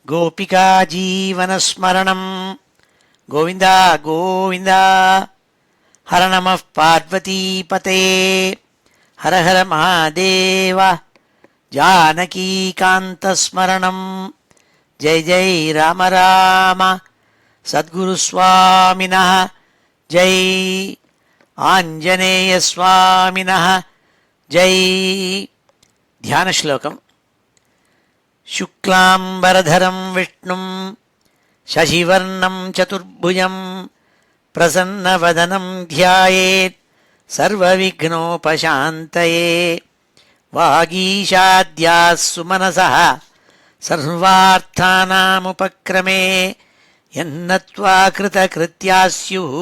गोपिका जीवनस्मरणं गोविन्द गोविन्द। हर नमः पार्वतीपते हर हर महादेव। जानकीकान्तस्मरणं जय जय राम राम। सद्गुरुस्वामिनः जय, आञ्जनेयस्वामिनः जय। ध्यानश्लोकम्। शुक्लाम्बरधरं विष्णुं शशिवर्णं चतुर्भुजं प्रसन्नवदनं ध्यायेत् सर्वविघ्नोपशान्तये। वागीशाद्याः सुमनसः सर्वार्थानामुपक्रमे यन्नत्वा कृतकृत्याः स्युः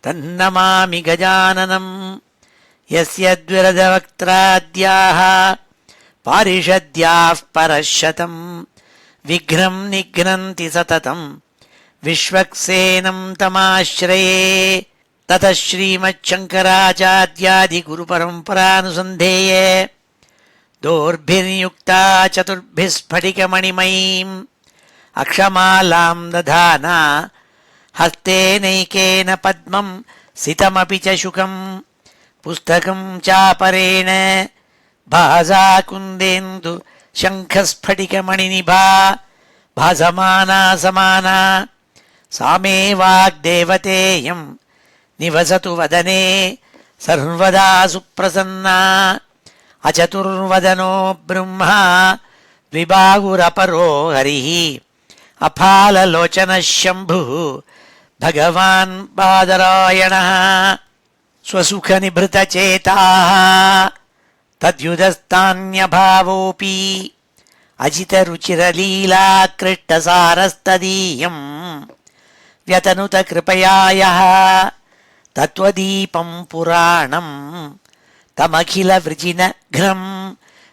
तन्नमामि गजाननं। यस्य द्विरदवक्त्राद्याः पारिषद्याः परशतं विघ्नं निघ्नन्ति सततं विश्वक्सेनं तमाश्रये। ततः श्रीमच्छङ्कराचार्यादिगुरुपरम्परानुसन्धेये दोर्भिर्युक्ता चतुर्भिः स्फटिकमणिमयीम् अक्षमालां दधाना हस्तेनैकेन पद्मं सितमपि च शुकं पुस्तकं चापरेण भासा कुन्देन्दु शङ्खस्फटिकमणिनिभा भासमाना समाना। सा मे वाग्देवतेयं निवसतु वदने सर्वदा सुप्रसन्ना। अचतुर्वदनो ब्रह्मा द्विबाहुरपरो हरिः अफाललोचनः शम्भुः भगवान् बादरायणः। स्वसुखनिभृतचेताः तद्युदस्तान्यभावोऽपि अजितरुचिरलीलाकृष्टसारस्तदीयं व्यतनुतकृपया यः तत्त्वदीपं पुराणं तमखिलवृजिनघ्नं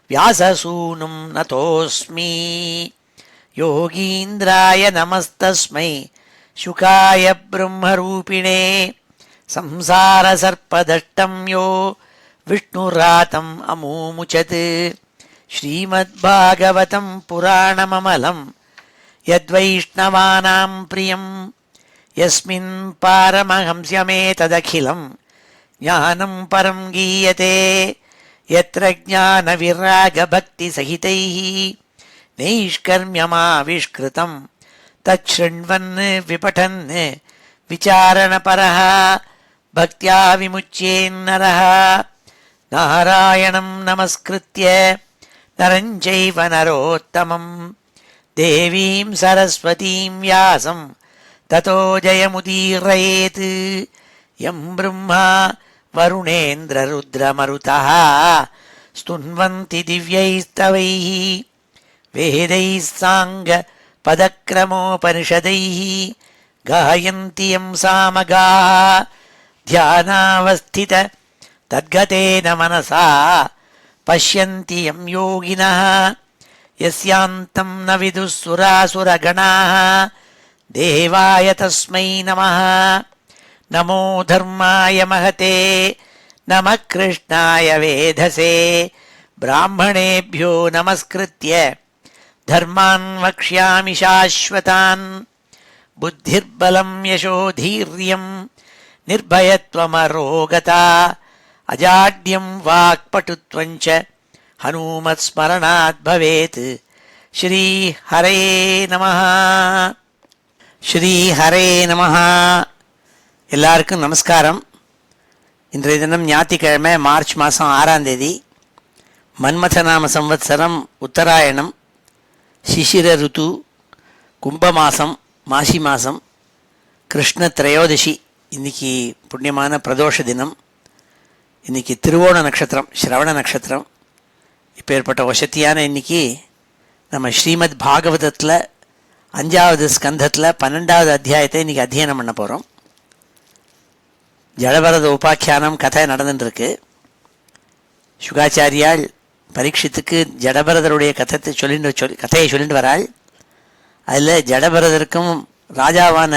व्याससूनुं नतोऽस्मि। योगीन्द्राय नमस्तस्मै शुकाय ब्रह्मरूपिणे संसारसर्पदष्टं यो विष्णुरातम् अमूमुचत्। श्रीमद्भागवतं पुराणममलं यद्वैष्णवानां प्रियं यस्मिन् पारमहंस्यमेतदखिलं ज्ञानं परं गीयते। यत्र ज्ञानविरागभक्तिसहितैः नैष्कर्म्यमाविष्कृतं तच्छृण्वन् विपठन् विचारणपरः भक्त्या विमुच्येन्नरः। नारायणं नमस्कृत्य नरं चैव नरोत्तमं देवीं सरस्वतीं व्यासं ततो जयमुदीरयेत्। यं ब्रह्मा वरुणेन्द्ररुद्रमरुतः स्तुन्वन्ति दिव्यैस्तवैः वेदैः साङ्गपदक्रमोपनिषदैः गायन्ति यं सामगाः। ध्यानावस्थित तद्गतेन मनसा पश्यन्ति यं योगिनः यस्यान्तं न विदुः सुरासुरगणाः। देवाय तस्मै नमः। नमो धर्माय महते नमः कृष्णाय वेधसे। ब्राह्मणेभ्यो नमस्कृत्य धर्मान् वक्ष्यामि शाश्वतान्। बुद्धिर्बलं यशोधीर्यं निर्भयत्वमरोगता अजाड्यं वाक्पटुत्वञ्च हनुमत्स्मरणात् भवेत्। श्रीहरे नमः। ஸ்ரீஹரே நமஹ. எல்லாருக்கும் நமஸ்காரம். இன்றைய தினம் ஞாயிற்றுக்கிழமை மார்ச் மாதம் 6ஆம் தேதி மன்மதநாம சம்வத்சரம் உத்தராயணம் சிசிர ருத்து கும்பமாசம் மாசி மாதம் கிருஷ்ண திரையோதசி. இன்றைக்கி புண்ணியமான பிரதோஷ தினம். இன்றைக்கி திருவோண நட்சத்திரம், ஸ்ரவண நட்சத்திரம். இப்போ ஏற்பட்ட வசதியான இன்றைக்கி நம்ம ஸ்ரீமத் பாகவதத்தில் 5வது ஸ்கந்தத்தில் 12வது அத்தியாயத்தை இன்றைக்கி அத்தியனம் பண்ண போகிறோம். ஜடபரத உபாக்கியானம் கதை நடந்துட்டுருக்கு. சுகாச்சாரியால் பரீட்சித்துக்கு ஜடபரதருடைய கதையை சொல்லிட்டு வராள். அதில் ஜடபரதருக்கும் ராஜாவான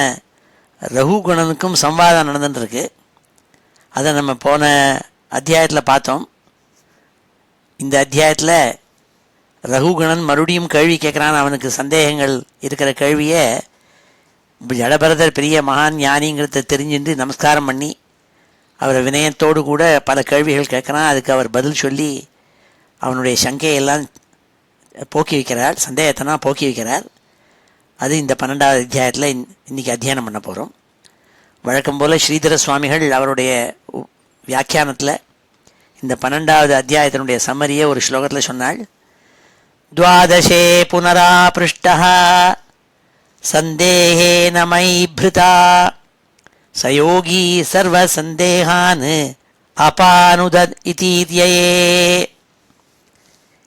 ரகுகுணனுக்கும் சம்வாதம் நடந்துட்டுருக்கு. அதை நம்ம போன அத்தியாயத்தில் பார்த்தோம். இந்த அத்தியாயத்தில் ரகுகணன் மறுபடியும் கேள்வி கேட்குறான். அவனுக்கு சந்தேகங்கள் இருக்கிற கேள்வியை ஜடபரதர் பெரிய மகான் ஞானிங்கிறத தெரிஞ்சுட்டு நமஸ்காரம் பண்ணி அவரை வினயத்தோடு கூட பல கேள்விகள் கேட்குறான். அதுக்கு அவர் பதில் சொல்லி அவனுடைய சங்கையெல்லாம் போக்கி வைக்கிறார், சந்தேகத்தெல்லாம் போக்கி வைக்கிறார். அது இந்த 12வது அத்தியாயத்தில் இன்றைக்கி அத்தியானம் பண்ண போகிறோம். வழக்கம் போல் ஸ்ரீதர சுவாமிகள் அவருடைய வியாக்கியானத்தில் இந்த 12வது அத்தியாயத்தினுடைய சம்மரியை ஒரு ஸ்லோகத்தில் சொன்னாள். துவாதசே புனராபிருஷ்டா சந்தேகேன மயிப்ருதா சயோகி சர்வ சந்தேகான் அபானுதத் இதீத்யே.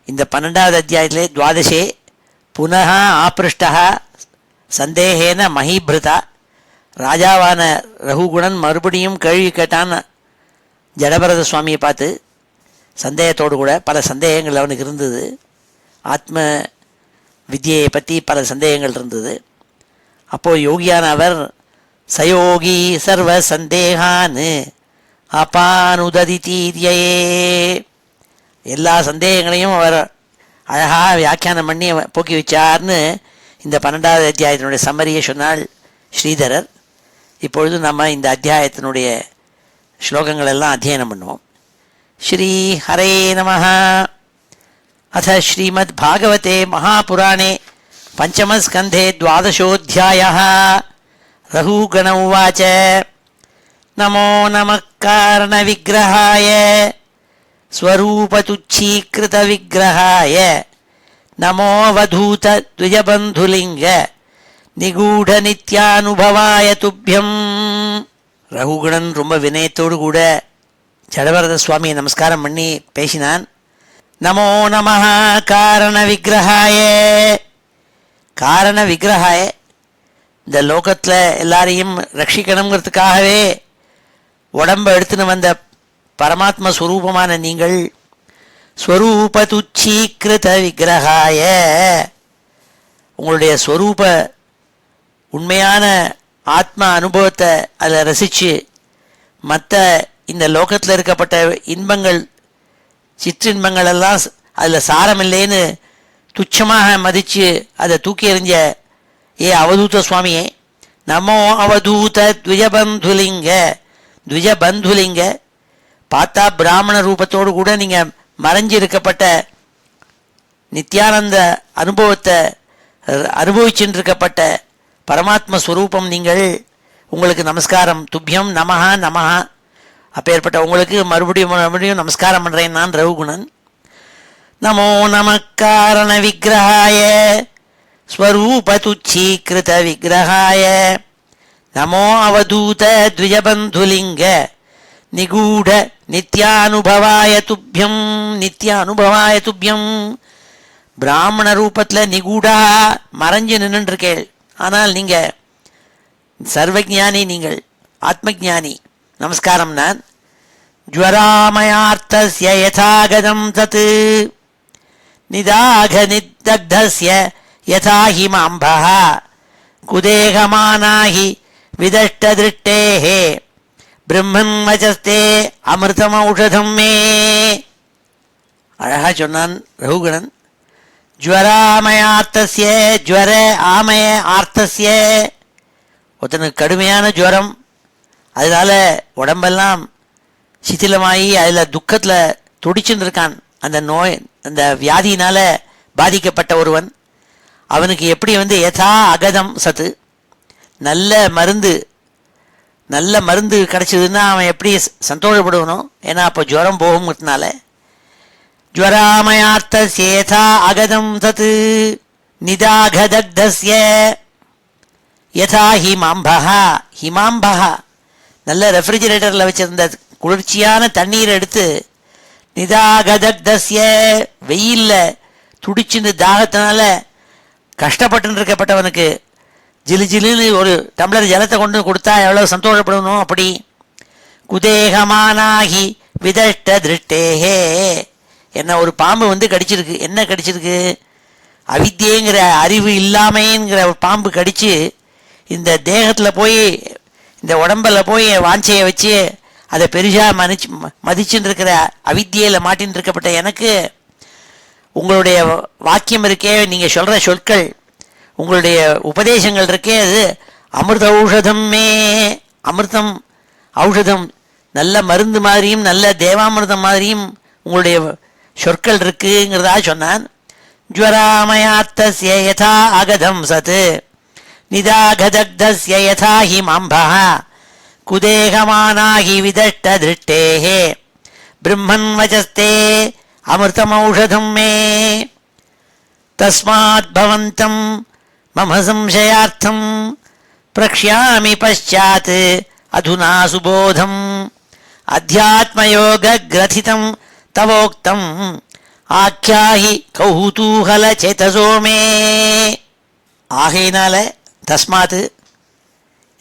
இந்த 12வது அத்தியாயத்திலே துவாதசே புனः ஆபிருஷ்டா சந்தேகேன மஹீபிருதா. ராஜாவான ரகுகுணன் மறுபடியும் கேள்வி கேட்டான் ஜடபரத சுவாமியை பார்த்து. சந்தேகத்தோடு கூட பல சந்தேகங்கள் அவனுக்கு இருந்தது. ஆத்ம வித்யை பற்றி பல சந்தேகங்கள் இருந்தது. அப்போது யோகியான அவர் சயோகி சர்வ சந்தேகான் அபானுததிதீத்யே, எல்லா சந்தேகங்களையும் அவர் அழகாக வியாக்கியானம் பண்ணி போக்கி வச்சார்னு இந்த 12வது அத்தியாயத்தினுடைய சம்மரியை சொன்னாள் ஸ்ரீதரர். இப்பொழுது நம்ம இந்த அத்தியாயத்தினுடைய ஸ்லோகங்கள் எல்லாம் அத்தியனம் பண்ணுவோம். ஸ்ரீ ஹரே நமஹ. அத ஸ்ரீமத் பாகவதே மகாபுராணே பஞ்சமஸ்கந்தே துவாதசோऽध्यायः. ரகுகண உவாச்ச. நமோ நமः காரணவிக்கிரகாய ஸ்வரூபதுச்சீகிருதவிக்கிரகாய நமோவதூத த்விஜபந்துலிங்க நிகூಢநித்யானுபவாய துப்யம். ரகுகணன் ரொம்ப வினயத்தோடு கூட ஜடபரத சுவாமியை நமஸ்காரம் பண்ணி பேசினான். நமோ நமஹ காரண விக்கிரகாய. காரண விக்கிரகாய, இந்த லோகத்தில் எல்லாரையும் ரட்சிக்கணுங்கிறதுக்காகவே உடம்பை எடுத்துன்னு வந்த பரமாத்ம ஸ்வரூபமான நீங்கள் ஸ்வரூபதுச்சீகிருத விக்கிரகாய, உங்களுடைய ஸ்வரூப உண்மையான ஆத்ம அனுபவத்தை அதில் ரசித்து மற்ற இந்த லோகத்தில் இருக்கப்பட்ட இன்பங்கள் சிற்றின்பங்கள் எல்லாம் அதில் சாரமில்லைன்னு துச்சமாக மதித்து அதை தூக்கி எறிஞ்ச ஏ அவதூத சுவாமியே, நமோ அவதூத த்விஜபந்துலிங்க. த்விஜபந்துலிங்க பார்த்தா பிராமண ரூபத்தோடு கூட நீங்கள் மறைஞ்சிருக்கப்பட்ட நித்யானந்த அனுபவத்தை அனுபவிச்சுட்டு இருக்கப்பட்ட பரமாத்ம ஸ்வரூபம் நீங்கள். உங்களுக்கு நமஸ்காரம். துப்யம் நமஹா நமஹா. அப்பேற்பட்ட உங்களுக்கு மறுபடியும் நமஸ்காரம் பண்ணுறேன் நான் ரகுகுணன். நமோ நமः காரண விக்கிரகாய ஸ்வரூபதுச்சீகிருத விக்கிரகாய நமோ அவதூத த்விஜபந்துலிங்க நிகூಢ நித்யானுபவாய துப்யம். நித்யானுபவாய துப்யம். பிராமண ரூபத்தில் நிகூடா மறைஞ்சு நின்றுருக்கேள், ஆனால் நீங்கள் சர்வஜானி, நீங்கள் ஆத்மஜானி. நமஸ்காரம். நான் ஜ்வராமயார்த்தஸ்ய யதாகதம் தத் நிதாக நித்தக்தஸ்ய யதா ஹிமாம்பஹ குதேகமானாஹி விதஷ்டதிருஷ்டேஹ பிரம்மன் வசஸ்தே அமிர்தம் ஔஷதம் மே. அழகா சொன்னான் ரகுகணன். ஜ்வராமயார்த்தஸ்ய, ஜ்வர ஆமய ஆர்த்தஸ்ய, ஒருத்தனுக்கு கடுமையான ஜுவரம், அதனால உடம்பெல்லாம் சிதிலமாகி அதில் துக்கத்தில் துடிச்சுன்னு இருக்கான். அந்த நோய், அந்த வியாதியினால் பாதிக்கப்பட்ட ஒருவன், அவனுக்கு எப்படி யதா அகதம் சத்து, நல்ல மருந்து கிடச்சிதுன்னா அவன் எப்படி சந்தோஷப்படுவனும், ஏன்னா அப்போ ஜுவரம் போகுங்கிறதுனால. ஜ்வராமயார்த்தஸ்ய யதா அகதம் சத்து நிதாகதக்தஸ்ய யதா ஹிமாம்பஹா. ஹிமாம்பஹா நல்ல ரெஃப்ரிஜிரேட்டரில் வச்சிருந்த குளிர்ச்சியான தண்ணீரை எடுத்து நிதாகதக்தஸ்ய வெயிலில் துடிச்சுன்னு தாகத்தினால கஷ்டப்பட்டு இருக்கப்பட்டவனுக்கு ஜிலு ஜிலுன்னு ஒரு டம்ளர் ஜலத்தை கொண்டு கொடுத்தா எவ்வளோ சந்தோஷப்படணும். அப்படி குதேகமானாகி விதஷ்ட திருஷ்டேஹே. என்ன ஒரு பாம்பு கடிச்சிருக்கு. என்ன கடிச்சிருக்கு? அவித்தியங்கிற அறிவு இல்லாமைங்கிற ஒரு பாம்பு கடிச்சு இந்த தேகத்தில் போய், இந்த உடம்பில் போய் வாஞ்சையை வச்சு அதை பெருசாக மதிச்சுன்னு இருக்கிற அவித்தியில் மாட்டின்னு இருக்கப்பட்ட எனக்கு உங்களுடைய வாக்கியம் இருக்கே, நீங்கள் சொல்கிற சொற்கள், உங்களுடைய உபதேசங்கள் இருக்கே, அது அமிர்த ஔஷதம் மே, அமிர்தம் ஔஷதம், நல்ல மருந்து மாதிரியும் நல்ல தேவாமிர்தம் மாதிரியும் உங்களுடைய சொற்கள் இருக்குங்கிறதா சொன்னான். ஜ்வராமயாத்தஸ்ய யதா அகதம் சத் நிதாகதக்தஸ்ய யதா ஹி மம்பஹ குதேகமானாஹி விதஷ்ட திருஷ்டேஹே பிரம்மன் வசஸ்தே அமிர்தமௌஷதம் மே தஸ்மாத் பவந்தம் மம சம்சயார்த்தம் பிரக்ஷ்யாமி பశ్చాத் அதுனா சுபோதம் அத்தியாத்மயோக கிரதிதம் தவோக்தம் ஆக்யாஹி கௌதூகல சேதசோ மே. ஆகையினால தஸ்மாத்,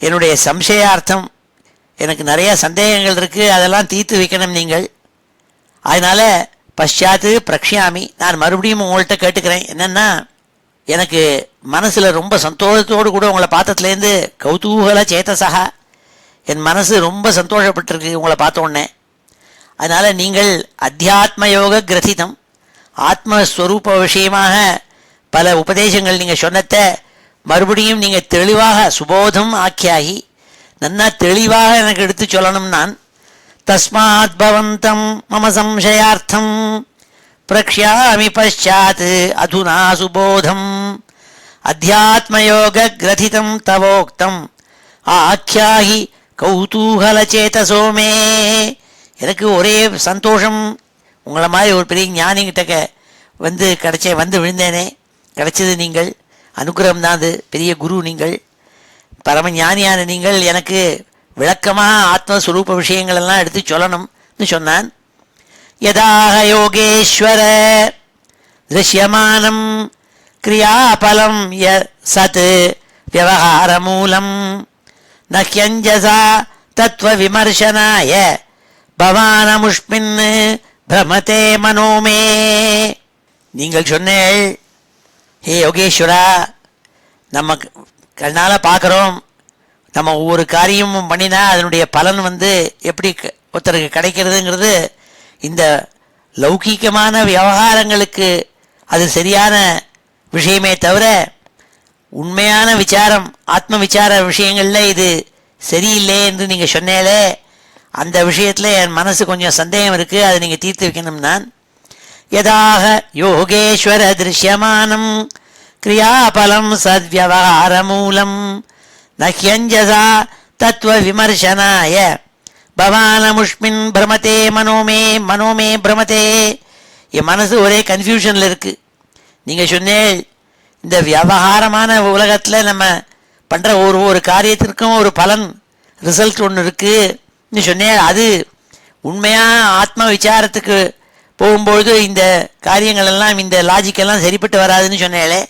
என்னுடைய சம்சயார்த்தம், எனக்கு நிறைய சந்தேகங்கள் இருக்குது, அதெல்லாம் தீர்த்து வைக்கணும் நீங்கள். அதனால் பశ్చాத் பிரக்ஷ்யாமி, நான் மறுபடியும் உங்கள்கிட்ட கேட்டுக்கிறேன். என்னென்னா, எனக்கு மனசில் ரொம்ப சந்தோஷத்தோடு கூட உங்களை பார்த்ததுலேருந்து கௌதூகல சேதசா, என் மனசு ரொம்ப சந்தோஷப்பட்டிருக்கு உங்களை பார்த்த உடனே. அதனால் நீங்கள் அத்தியாத்ம யோக கிரதிதம், ஆத்மஸ்வரூப விஷயமாக பல உபதேசங்கள் நீங்கள் சொன்னத மறுபடியும் நீங்கள் தெளிவாக சுபோதம் ஆக்கியாகி நன்னா தெளிவாக எனக்கு எடுத்து சொல்லணும். நான் தஸ்மாத் பவந்தம் மம சம்சயார்த்தம் பிரக்ஷ்யாமி பశ్చాத் அதுனா சுபோதம் அத்தியாத்மயோக கிரதிதம் தவோக்தம் ஆக்யாஹி கௌதூகல சேதசோ மே. எனக்கு ஒரே சந்தோஷம், உங்களை மாதிரி ஒரு பெரிய ஞானிகிட்ட வந்து விழுந்தேனே, கிடைச்சது நீங்கள் அனுகிரகம் தான், அது பெரிய குரு நீங்கள், பரம ஞானியான நீங்கள் எனக்கு விளக்கமாக ஆத்மஸ்வரூப விஷயங்கள் எல்லாம் எடுத்து சொல்லணும்னு சொன்னான். யதாக யோகேஸ்வர திருஷ்யமானம் கிரியாபலம் சத் வியவஹாரமூலம் நஹ்யஞ்சசா தத்துவ விமர்சனாய பவானமுஷ்மின் பிரமதே மனோமே. நீங்கள் சொன்னேள், ஹே யோகேஸ்வரா, நம்ம கண்ணால் பார்க்குறோம், நம்ம ஒவ்வொரு காரியமும் பண்ணினா அதனுடைய பலன் எப்படி ஒருத்தருக்கு கிடைக்கிறதுங்கிறது இந்த லௌகீகமான விவகாரங்களுக்கு அது சரியான விஷயமே தவிர உண்மையான விசாரம், ஆத்ம விசார விஷயங்களில் இது சரியில்லை என்று நீங்கள் சொன்னேலே, அந்த விஷயத்தில் என் மனசு கொஞ்சம் சந்தேகம் இருக்குது, அதை நீங்கள் தீர்த்து வைக்கணும். நான் யதாக யோகேஸ்வர திருஷ்யமானம் கிரியாபலம் சத்வியவஹாரமூலம் நஹ்யஞ்சசா தத்துவ விமர்சனாய பவானமுஷ்மின் பிரமதே மனோமே. மனோமே பிரமதே, என் மனசு ஒரே கன்ஃபியூஷனில் இருக்குது. நீங்கள் சொன்னேன், இந்த வியாபாரமான உலகத்தில் நம்ம பண்ணுற ஒரு காரியத்திற்கும் ஒரு பலன், ரிசல்ட் ஒன்று இருக்குன்னு சொன்னேன். அது உண்மையாக ஆத்ம விசாரத்துக்கு போகும்பொழுது இந்த காரியங்கள் எல்லாம், இந்த லாஜிக்கெல்லாம் சரிப்பட்டு வராதுன்னு சொன்னேலே,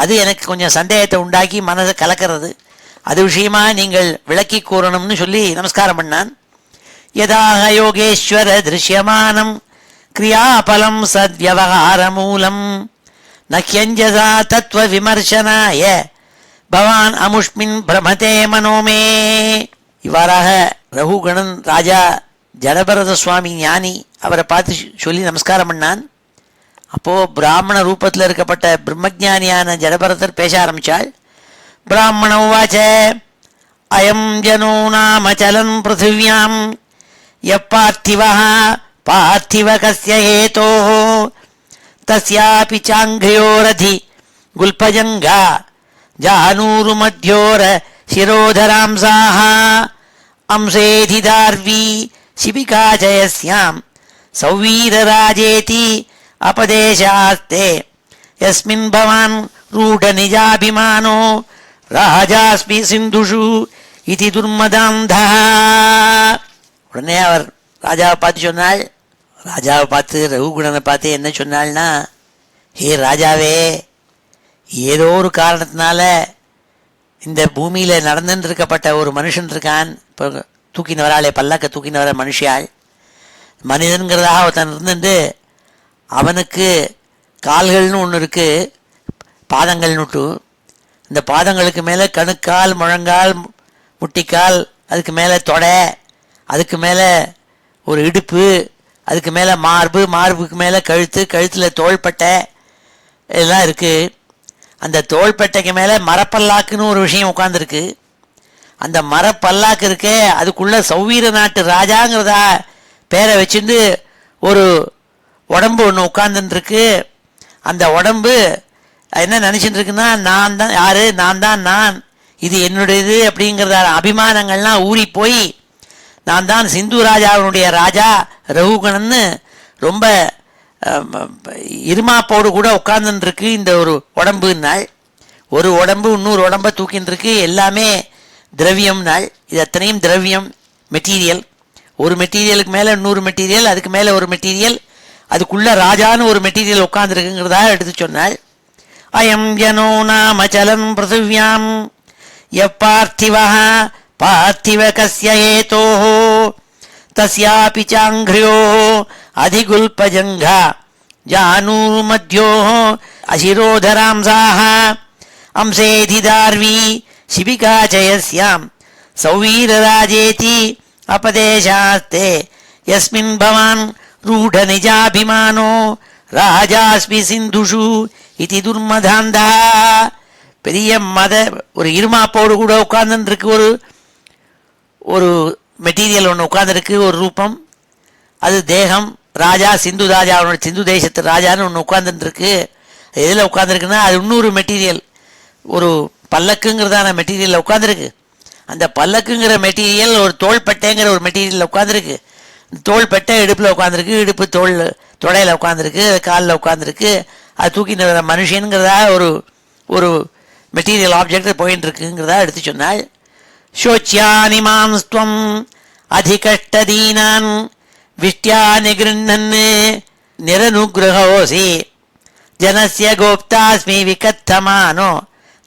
அது எனக்கு கொஞ்சம் சந்தேகத்தை உண்டாக்கி மனதை கலக்கிறது. அது விஷயமாக நீங்கள் விளக்கி கூறணும்னு சொல்லி நமஸ்காரம் பண்ணான். யதாக யோகேஸ்வர திருஷ்யமானம் கிரியாபலம் சத்வியவஹாரமூலம் நஹ்யஞ்சசா தத்துவ விமர்சனாய பவான் அமுஷ்மின் பிரமதே மனோமே. இவ்வாறாக ரகுகணன் ராஜா ஜடபரத சுவாமி ஞானி அவரை பார்த்து சொல்லி நமஸ்காரம் பண்ணான். அப்போது பிராமண ரூபத்தில் இருக்கப்பட்ட பிரம்மஜானியான ஜடபரதர் பேச ஆரம்பித்தாள். பிராமண உவாச்ச, அயம் ஜனோ நாம சலன் பிருத்திவியாம் யப்பார்த்திவः பார்த்திவ கஸ்ய ஹேதோः தஸ்யாபி சாங்கியோரதி குல்பஜங்கா ஜானூரு மத்யோர சிரோதராம்சாः அம்சேதி தார்வி சிபிகாஜயஸ்யாம் சௌவீரராஜேதி அபதேசாஸ்தே யஸ்மின் பவான் ரூಢ நிஜாபிமானோ ராஜாஸ்மி சிந்துஷு இதி துர்மதாந்தா. உடனே அவர் ராஜாவை பார்த்து சொன்னாள், ராஜாவை பார்த்து ரகுகுணனை பார்த்து என்ன சொன்னாள்னா, ஹே ராஜாவே, ஏதோ ஒரு காரணத்தினால இந்த பூமியில் நடந்துட்டு இருக்கப்பட்ட ஒரு மனுஷன் இருக்கான். இப்போ தூக்கின வராளே, பல்லாக்க தூக்கின வர மனுஷியாள், மனிதன்கிறதாக ஒருத்தன் இருந்துட்டு அவனுக்கு கால்கள்னு ஒன்று இருக்குது, பாதங்கள்னுட்டு. இந்த பாதங்களுக்கு மேலே கணுக்கால், முழங்கால், முட்டிக்கால், அதுக்கு மேலே தொடை, அதுக்கு மேலே ஒரு இடுப்பு, அதுக்கு மேலே மார்பு, மார்புக்கு மேலே கழுத்து, கழுத்தில் தோள்பட்டை எல்லாம் இருக்குது. அந்த தோள்பட்டைக்கு மேலே மரப்பல்லாக்குன்னு ஒரு விஷயம் உட்காந்துருக்கு. அந்த மரப்பல்லாக்கு இருக்கே, அதுக்குள்ளே சௌவீர நாட்டு ராஜாங்கிறதா பேரை வச்சுட்டு ஒரு உடம்பு ஒன்று உட்காந்துருக்கு. அந்த உடம்பு என்ன நினச்சிட்டு இருக்குன்னா, நான் தான் யார், நான் இது என்னுடையது அப்படிங்கிறத அபிமானங்கள்லாம் ஊறி போய் நான் தான் சிந்து ராஜாவினுடைய ராஜா ரகுகணன்னு ரொம்ப இருமாப்போடு கூட உட்கார்ந்துருக்கு இந்த ஒரு உடம்புனாள். ஒரு உடம்பு இன்னொரு உடம்பை தூக்கின்னு இருக்கு. எல்லாமே திரவியம் நாள். இது அத்தனையும் திரவியம், மெட்டீரியல். ஒரு மெட்டீரியலுக்கு மேலே இன்னொரு மெட்டீரியல், அதுக்கு மேலே ஒரு மெட்டீரியல், அதுக்குள்ள ராஜான்னு ஒரு மெட்டீரியல் உட்கார்ந்துருக்குங்கிறதா எடுத்து சொன்னாள். அயம் ஜனோ நாம சலம் பிருத்திவ்யாம் யப்பார்த்திவ பார்த்திவ கஸ்ய ஏதோஹ தஸ்யாபி சாங்க்ரியோஹ அதிகுல்பஜங்கா ஜானூர்மத்யோஹ அசிரோதராம்சாஹ அம்சேதிதார்வி சிபிகாச்சயஸ்யாம் சௌவீரராஜேதி அபதேசாஸ்தே யஸ்மின் பவான் ரூಢ நிஜாபிமானோ ராஜாஸ்மி சிந்துஷு இதி துர்மதாந்தா. பெரிய மத ஒரு இருமாப்போடு கூட உட்கார்ந்துருக்கு. ஒரு மெட்டீரியல் ஒன்று உட்கார்ந்துருக்கு, ஒரு ரூபம். அது தேகம். ராஜா, சிந்து ராஜா, அவனோட சிந்து தேசத்து ராஜான்னு ஒன்று உட்கார்ந்துருக்கு. எதில் உட்காந்துருக்குன்னா அது இன்னொரு மெட்டீரியல், ஒரு பல்லக்குங்கிறதான மெட்டீரியலில் உட்காந்துருக்கு. அந்த பல்லக்குங்கிற மெட்டீரியல் ஒரு தோள்பட்டைங்கிற ஒரு மெட்டீரியலில் உட்காந்துருக்கு. தோள்பட்டை இடுப்பில் உட்காந்துருக்கு, இடுப்பு தொடையில் உட்காந்துருக்கு, காலில் உட்காந்துருக்கு. அது தூக்கிட்டு வர மனுஷனுங்கிறதா ஒரு மெட்டீரியல் ஆப்ஜெக்ட் போயின்னு இருக்குங்கிறதா எடுத்து சொன்னாள். சோச்சியானி மாம்ஸ்துவம் அதிகஷ்டதீனான் விஷ்டியா நிகிருண்ணன் நிரனுகிரகோசி ஜனஸ்ய கோப்தாஸ்மி விகத்தமானோ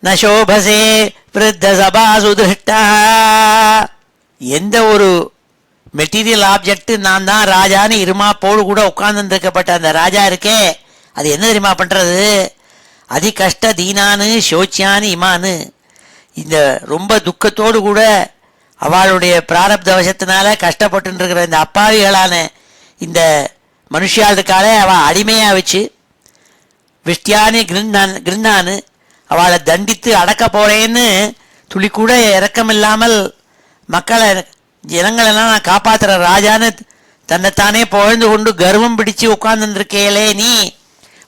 ந சோபசே விருத்த சபாசு திருஷ்டா. எந்த ஒரு மெட்டீரியல் ஆப்ஜெக்ட் நான் தான் ராஜான்னு இருமாப்போடு கூட உட்கார்ந்துருக்கப்பட்ட அந்த ராஜா இருக்கே, அது என்ன தெரியுமா பண்ணுறது? அதி கஷ்ட தீனானு சோச்சியானு இமானு. இந்த ரொம்ப துக்கத்தோடு கூட அவளுடைய பிராரப்த வசத்தினால கஷ்டப்பட்டு இருக்கிற இந்த அப்பாவிகளான இந்த மனுஷியாளுக்கால அவள் அடிமையாக வச்சு விஷ்டியானு கிருண்ணானு அவளை தண்டித்து அடக்க போறேன்னு துளி கூட இறக்கமில்லாமல் மக்களை ஜனங்களெல்லாம் நான் காப்பாற்றுற ராஜான்னு தன்னைத்தானே புகழ்ந்து கொண்டு கர்வம் பிடிச்சு உட்கார்ந்துருக்கேலே நீ,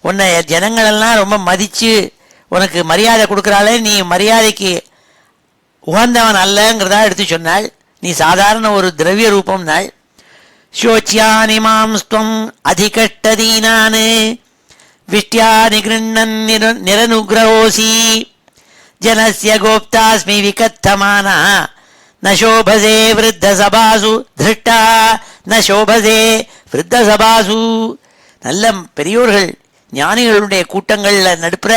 உன்னை ஜனங்களெல்லாம் ரொம்ப மதித்து உனக்கு மரியாதை கொடுக்குறாளே, நீ மரியாதைக்கு உகந்தவன் அல்லங்கிறதா எடுத்து சொன்னாள். நீ சாதாரண ஒரு திரவிய ரூபம் நாள். சோச்சியானி மாம்ஸ்துவம் அதிகஷ்டதீனானு விஷ்டியா நிகிருண்ணன் நிரனுகிரகோசி ஜனஸ்ய கோப்தாஸ்மி விகத்தமானா ந சோபசே விருத்த சபாசு திருஷ்டா ந சோபசே விருத்த சபாசு. நல்ல பெரியோர்கள் ஞானிகளுடைய கூட்டங்களில் நடுப்புற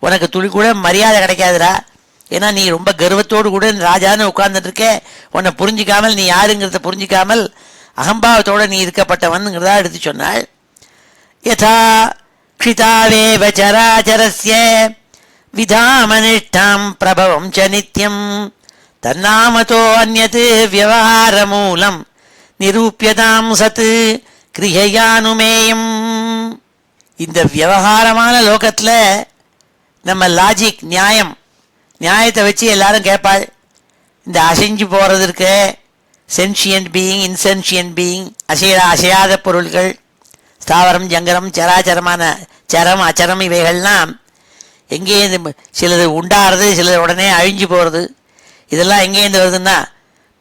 உனக்கு துளி கூட மரியாதை கிடைக்காதுடா. ஏன்னா நீ ரொம்ப கர்வத்தோடு கூட ராஜான்னு உட்கார்ந்துருக்க. உன்னை புரிஞ்சிக்காமல், நீ யாருங்கிறத புரிஞ்சிக்காமல் அகம்பாவத்தோடு நீ இருக்கப்பட்டவன்ங்கிறதா எடுத்து சொன்னாள். யதா க்ஷிதாவேவ சராச்சரஸ்ய விதாமனிஷ்டாம் பிரபவம் ச நித்யம் தன்னாமதோ அந்யத் வியவஹார மூலம் நிரூபியதாம் சத் கிரியையானுமேயம். இந்த விவகாரமான லோகத்தில் நம்ம லாஜிக் நியாயத்தை வச்சு எல்லாரும் கேட்பாள். இந்த அசைஞ்சு போகிறது இருக்க சென்ஷியன்ட் பீயிங், இன்சென்ஷியன்ட் பீயிங், அசையாத பொருள்கள், ஸ்தாவரம் ஜங்கரம் சராச்சரமான சரம் அச்சரம், இவைகள்லாம் எங்கேருந்து சிலது உண்டாகிறது, சிலது உடனே அழிஞ்சு போகிறது. இதெல்லாம் எங்கேருந்து வருதுன்னா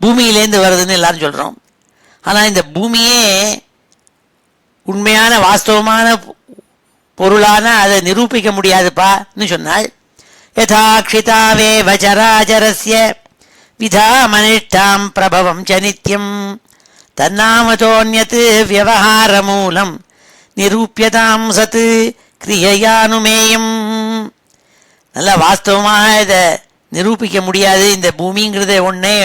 பூமியிலேருந்து வருதுன்னு எல்லாரும் சொல்கிறோம். ஆனால் இந்த பூமியே உண்மையான வாஸ்தவமான பொருளான அதை நிரூபிக்க முடியாதுப்பான்னு சொன்னாள். யதாக்ஷிதாவே வச்சராச்சரஸ்ய விதாமனிஷ்டாம் பிரபவம் ச நித்யம் தன்னாமதோன்யத் வியவஹார மூலம் நிரூபியதாம் சத் கிரியையானுமேயம். நல்ல வாஸ்தவமாக இதை நிரூபிக்க முடியாது. இந்த பூமிங்கிறதே ஒன்றே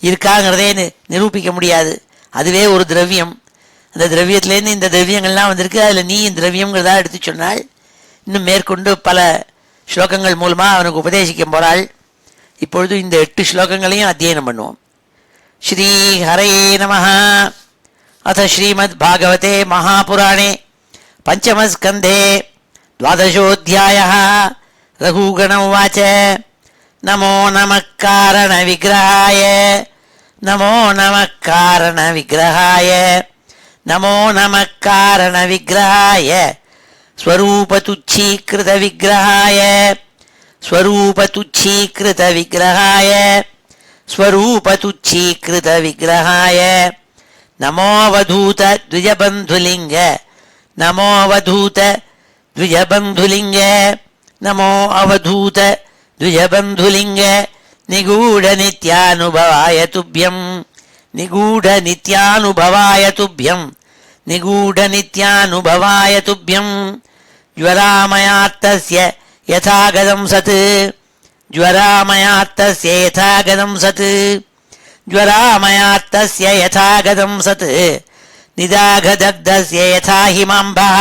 இருக்காங்கிறதே நிரூபிக்க முடியாது. அதுவே ஒரு திரவியம். அந்த திரவியத்துலேருந்து இந்த திரவியங்கள்லாம் வந்திருக்கு. அதில் நீ திரவியங்கிறதா எடுத்து சொன்னாள். இன்னும் மேற்கொண்டு பல ஸ்லோகங்கள் மூலமாக அவனுக்கு உபதேசிக்க போகிறாள். இப்பொழுது இந்த 8 ஸ்லோகங்களையும் அத்தியனம் பண்ணுவோம். ஸ்ரீ ஹரே நமஹ. अथ श्रीमद्भागवते महापुराणे पंचमस्कन्धे द्वादशोऽध्यायः। रघुगण उवाच नमो नमः कारणविग्रहाय नमो नमः कारणविग्रहाय नमो नमः कारणविग्रहाय स्वरूपतुच्छीकृतविग्रहाय स्वरूपतुच्छीकृतविग्रहाय स्वरूपतुच्छीकृतविग्रहाय नमोऽवधूत द्विजबन्धुलिङ्ग नमोऽवधूत द्विजबन्धुलिङ्ग नमो अवधूत द्विजबन्धुलिङ्ग निगूढनित्यानुभवाय तुभ्यं निगूढनित्यानुभवाय तुभ्यं निगूढनित्यानुभवाय तुभ्यं ज्वरामयात्तस्य यथागतं सत् ज्वरामयात्तस्य यथागतं सत् ज्वरामयात्तस्य यथागतं सत् निदाघदग्धस्य यथा हिमाम्भः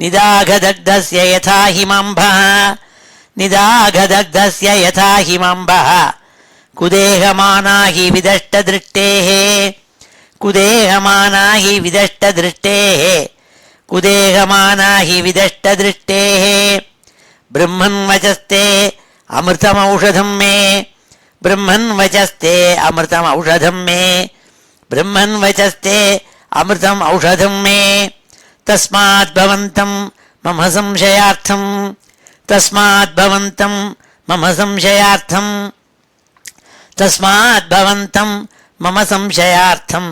निदाघदग्धस्य यथा हिमाम्भः निदाघदग्धस्य यथा हिमाम्भः कुदेहमाना हि विदष्टदृष्टेः कुदेहमाना हि विदष्टदृष्टेः कुदेहमाना हि विदष्टदृष्टेः ब्रह्मन् वचस्ते अमृतमौषधं मे ब्रह्मन् वचस्ते अमृतमौषधं मे ब्रह्मन् वचस्ते अमृतम् औषधं मे तस्मात् भवन्तं मम संशयार्थं तस्मात् भवन्तं मम संशयार्थं तस्मात् भवन्तं मम संशयार्थं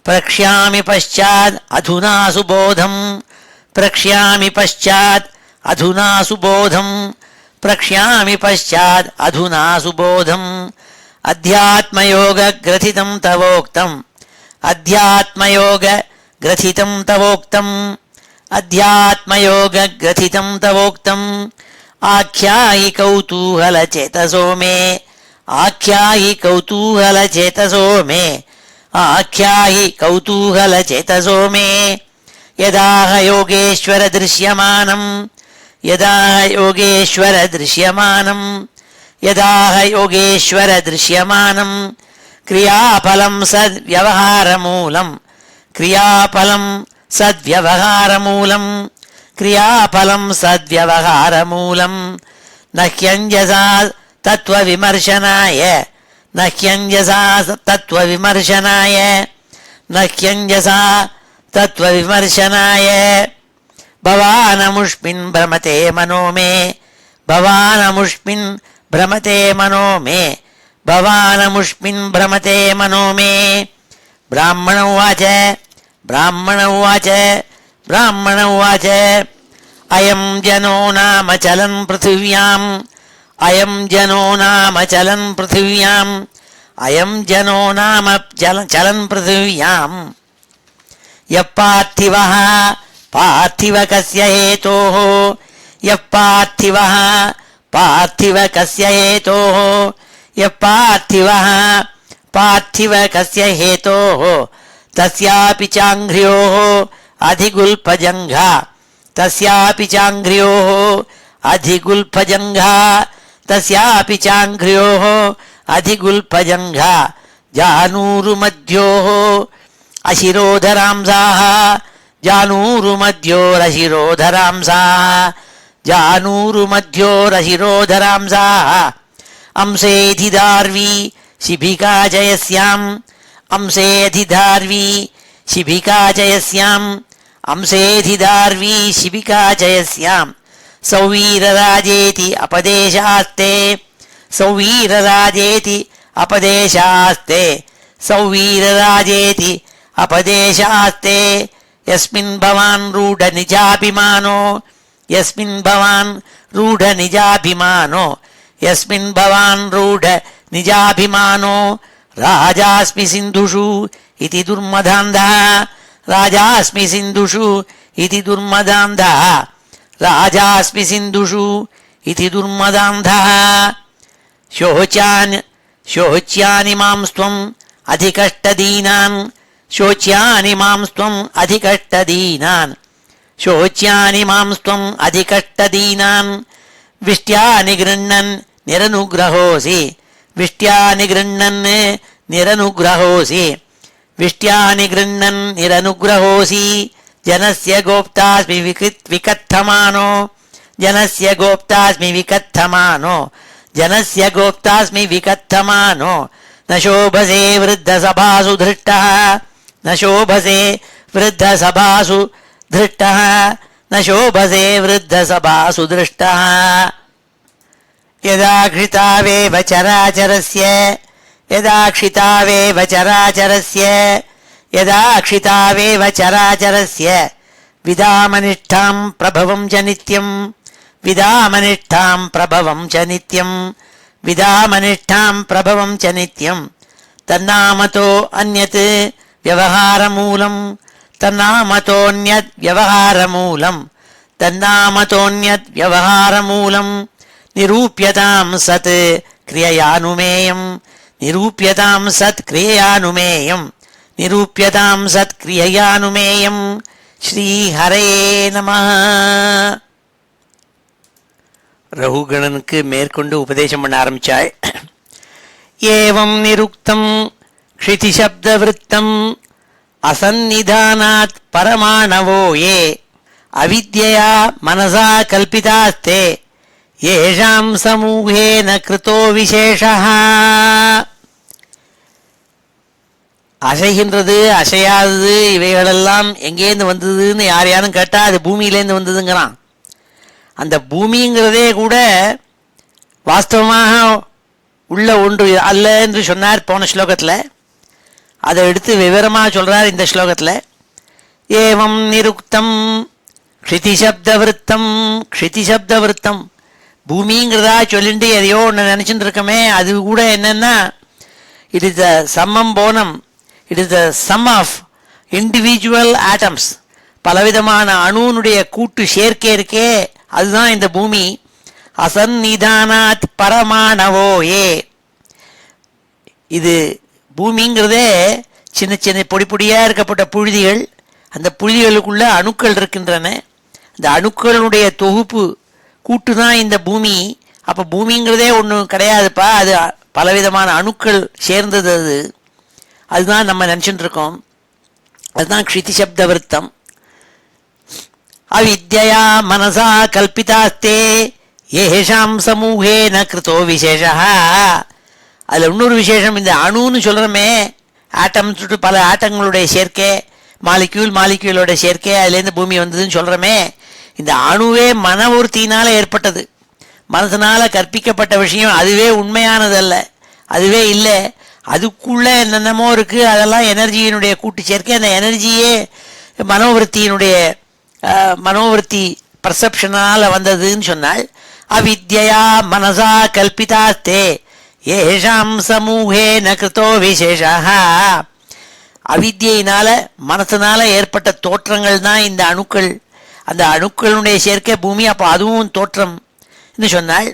प्रक्ष्यामि पश्चात् अधुना सुबोधं प्रक्ष्यामि पश्चात् अधुना सुबोधं प्रक्ष्यामि पश्चात् अधुना सुबोधम् अध्यात्मयोगग्रथितं तवोक्तम् अध्यात्मयोगग्रथितं तवोक्तम् अध्यात्मयोगग्रथितं तवोक्तम् आख्यायि कौतूहलचेतसो मे आख्यायि कौतूहलचेतसो मे आख्यायि कौतूहलचेतसो मे यदाह योगेश्वर दृश्यमानं यदाह योगेश्वर दृश्यमानं यदाह योगेश्वर दृश्यमानं क्रियाफलं सद्व्यवहारमूलं क्रियाफलं सद्व्यवहारमूलं क्रियाफलं सद्व्यवहारमूलं न ह्यञ्जसा तत्त्वविमर्शनाय न ह्यञ्जसा तत्त्वविमर्शनाय न ह्यञ्जसा तत्त्वविमर्शनाय भवानमुष्मिन् भ्रमते मनो मे भवानमुष्मिन् भ्रमते मनो मे भवानमुष्मिन् भ्रमते मनो मे ब्राह्मण उवाच ब्राह्मण उवाच ब्राह्मण उवाच अयं जनो नाम चलन् पृथिव्याम् अयं जनो नाम चलन् पृथिव्याम् अयं जनो नाम चलन् पृथिव्याम् यः पार्थिवः पार्थिव कस्य हेतोः यः पार्थिवः पार्थिव कस्य हेतोः यः पार्थिवः पार्थिव कस्य हेतोः तस्यापि चाङ्घ्र्योः अधिगुल्फजङ्घा तस्यापि चाङ्घ्र्योः अधिगुल्फजङ्घा तस्यापि चाङ्घ्र्योः अधिगुल्फजङ्घा जानूरुमध्योः अशिरोधरांसाः जानूरुमध्योरशिरोधरांसाः जानूरुमध्योरशिरोधरांसाः अंसेऽधिधार्वी शिबिका च यस्याम् अंसेऽधिधार्वी शिबिका च यस्याम् अंसेऽधिधार्वी शिबिका च यस्याम् सौवीरराजेति अपदेशास्ते सौवीरराजेति अपदेशास्ते सौवीरराजेति अपदेशास्ते यस्मिन् भवान् रूढनिजाभिमानो यस्मिन् भवान् रूढनिजाभिमानो यस्मिन् भवान् रूढनिजाभिमानो राजास्मि सिन्धुषु इति दुर्मदान्धः राजास्मि सिन्धुषु इति दुर्मदान्धः राजास्मि सिन्धुषु इति दुर्मदान्धः शोच्यानि मांस्त्वम् अधिकष्टदीनान् शोच्यानि मांस्त्वम् अधिकष्टदीनान् शोच्यानि मांस्त्वम् अधिकष्टदीनान् विष्ट्या निगृह्णन् निरनुग्रहोऽसि विष्ट्या निगृह्णन् निरनुग्रहोऽसि विष्ट्यानि गृह्णन् निरनुग्रहोऽसि जनस्य गोप्तास्मि विकथमानो जनस्य गोप्तास्मि विकथमानो जनस्य गोप्तास्मि विकथमानो न शोभसे वृद्धसभासु धृष्टः न शोभसे वृद्धसभासु धृष्टः न शोभसे वृद्धसभासु दृष्टः यदा क्षितावेव चराचरस्य यदा क्षितावेव चराचरस्य यदा क्षितावेव चराचरस्य विदामनिष्ठां प्रभवं च नित्यं विदामनिष्ठां प्रभवं च नित्यं विदामनिष्ठां प्रभवं च नित्यं तन्नामतो अन्यत् व्यवहारमूलं तन्नामतोऽन्यत् व्यवहारमूलं तन्नामतोऽन्यत् व्यवहारमूलं निरूप्यतां सत् क्रिययानुमेयं निरूप्यतां सत् क्रिययानुमेयं निरूप्यतां सत् क्रिययानुमेयं ஸ்ரீஹரே நமஹ. ரகுகணனுக்கு மேற்கொண்டு உபதேசம் பண்ண ஆரம்பிச்சாள். ஏவம் நிருக்தம் க்ஷிதிசப்த விருத்தம் அசன்னிதானாத் பரமாணவோ ஏ அவித்யயா மனசா கல்பிதாஸ்தே ஏஷாம் சமூகேன கிருதோ விசேஷः. அசைகின்றது அசையாதது இவைகளெல்லாம் எங்கேருந்து வந்ததுன்னு யார் யாரும் கேட்டால் அது பூமியிலேருந்து வந்ததுங்கிறான். அந்த பூமிங்கிறதே கூட வாஸ்தவமாக உள்ள ஒன்று அல்ல என்று சொன்னார் போன ஸ்லோகத்தில். அதை எடுத்து விவரமாக சொல்கிறார் இந்த ஸ்லோகத்தில். ஏவம் நிருக்தம் க்ஷிதிசப்த விருத்தம் க்ஷிதிசப்த விருத்தம் பூமிங்கிறதா சொல்லிட்டு எதையோ ஒன்று நினச்சிட்டு இருக்கமே, அது கூட என்னென்னா இட் இஸ் த சம்மம் போனம், it is the sum of individual atoms. பலவிதமான அணுனுடைய கூட்டு சேர்க்கை இருக்கே, அதுதான் இந்த பூமி. அசன்னிதானாத் பரமாணவோ ஏ, இது பூமிங்கிறதே சின்ன சின்ன பொடி பொடியாக இருக்கப்பட்ட புழுதிகள். அந்த புழுதிகளுக்குள்ள அணுக்கள் இருக்கின்றன. இந்த அணுக்களுடைய தொகுப்பு கூட்டு தான் இந்த பூமி. அப்போ பூமிங்கிறதே ஒன்று கிடையாதுப்பா, அது பலவிதமான அணுக்கள் சேர்ந்தது. அதுதான் நம்ம நினச்சிட்டு இருக்கோம். அதுதான் க்ஷிதிசப்த விருத்தம். அவித்யா மனசா கல்பிதாஸ்தே ஏஷாம் சமூகேன கிருதோ விசேஷா. அதில் இன்னொரு விசேஷம், இந்த அணுன்னு சொல்கிறோமே, ஆட்டம் சுட்டு பல ஆட்டங்களுடைய சேர்க்கை, மாலிக்யூலோட சேர்க்கை, அதுலேருந்து பூமி வந்ததுன்னு சொல்கிறோமே, இந்த அணுவே மன உறுத்தினால் ஏற்பட்டது. மனசனால் கற்பிக்கப்பட்ட விஷயம் அதுவே உண்மையானதல்ல, அதுவே இல்லை. அதுக்குள்ளே என்னென்னமோ இருக்குது, அதெல்லாம் எனர்ஜியினுடைய கூட்டு சேர்க்கை. அந்த எனர்ஜியே மனோவிருத்தி பர்செப்ஷனால் வந்ததுன்னு சொன்னால் அவித்யா மனசா கல்பிதாஸ்தே ஏஷாம் சமூகேன கிருதோ விசேஷா. அவித்யினால மனசனால ஏற்பட்ட தோற்றங்கள் தான் இந்த அணுக்கள். அந்த அணுக்களுடைய சேர்க்கை பூமி. அப்போ அதுவும் தோற்றம் என்று சொன்னால்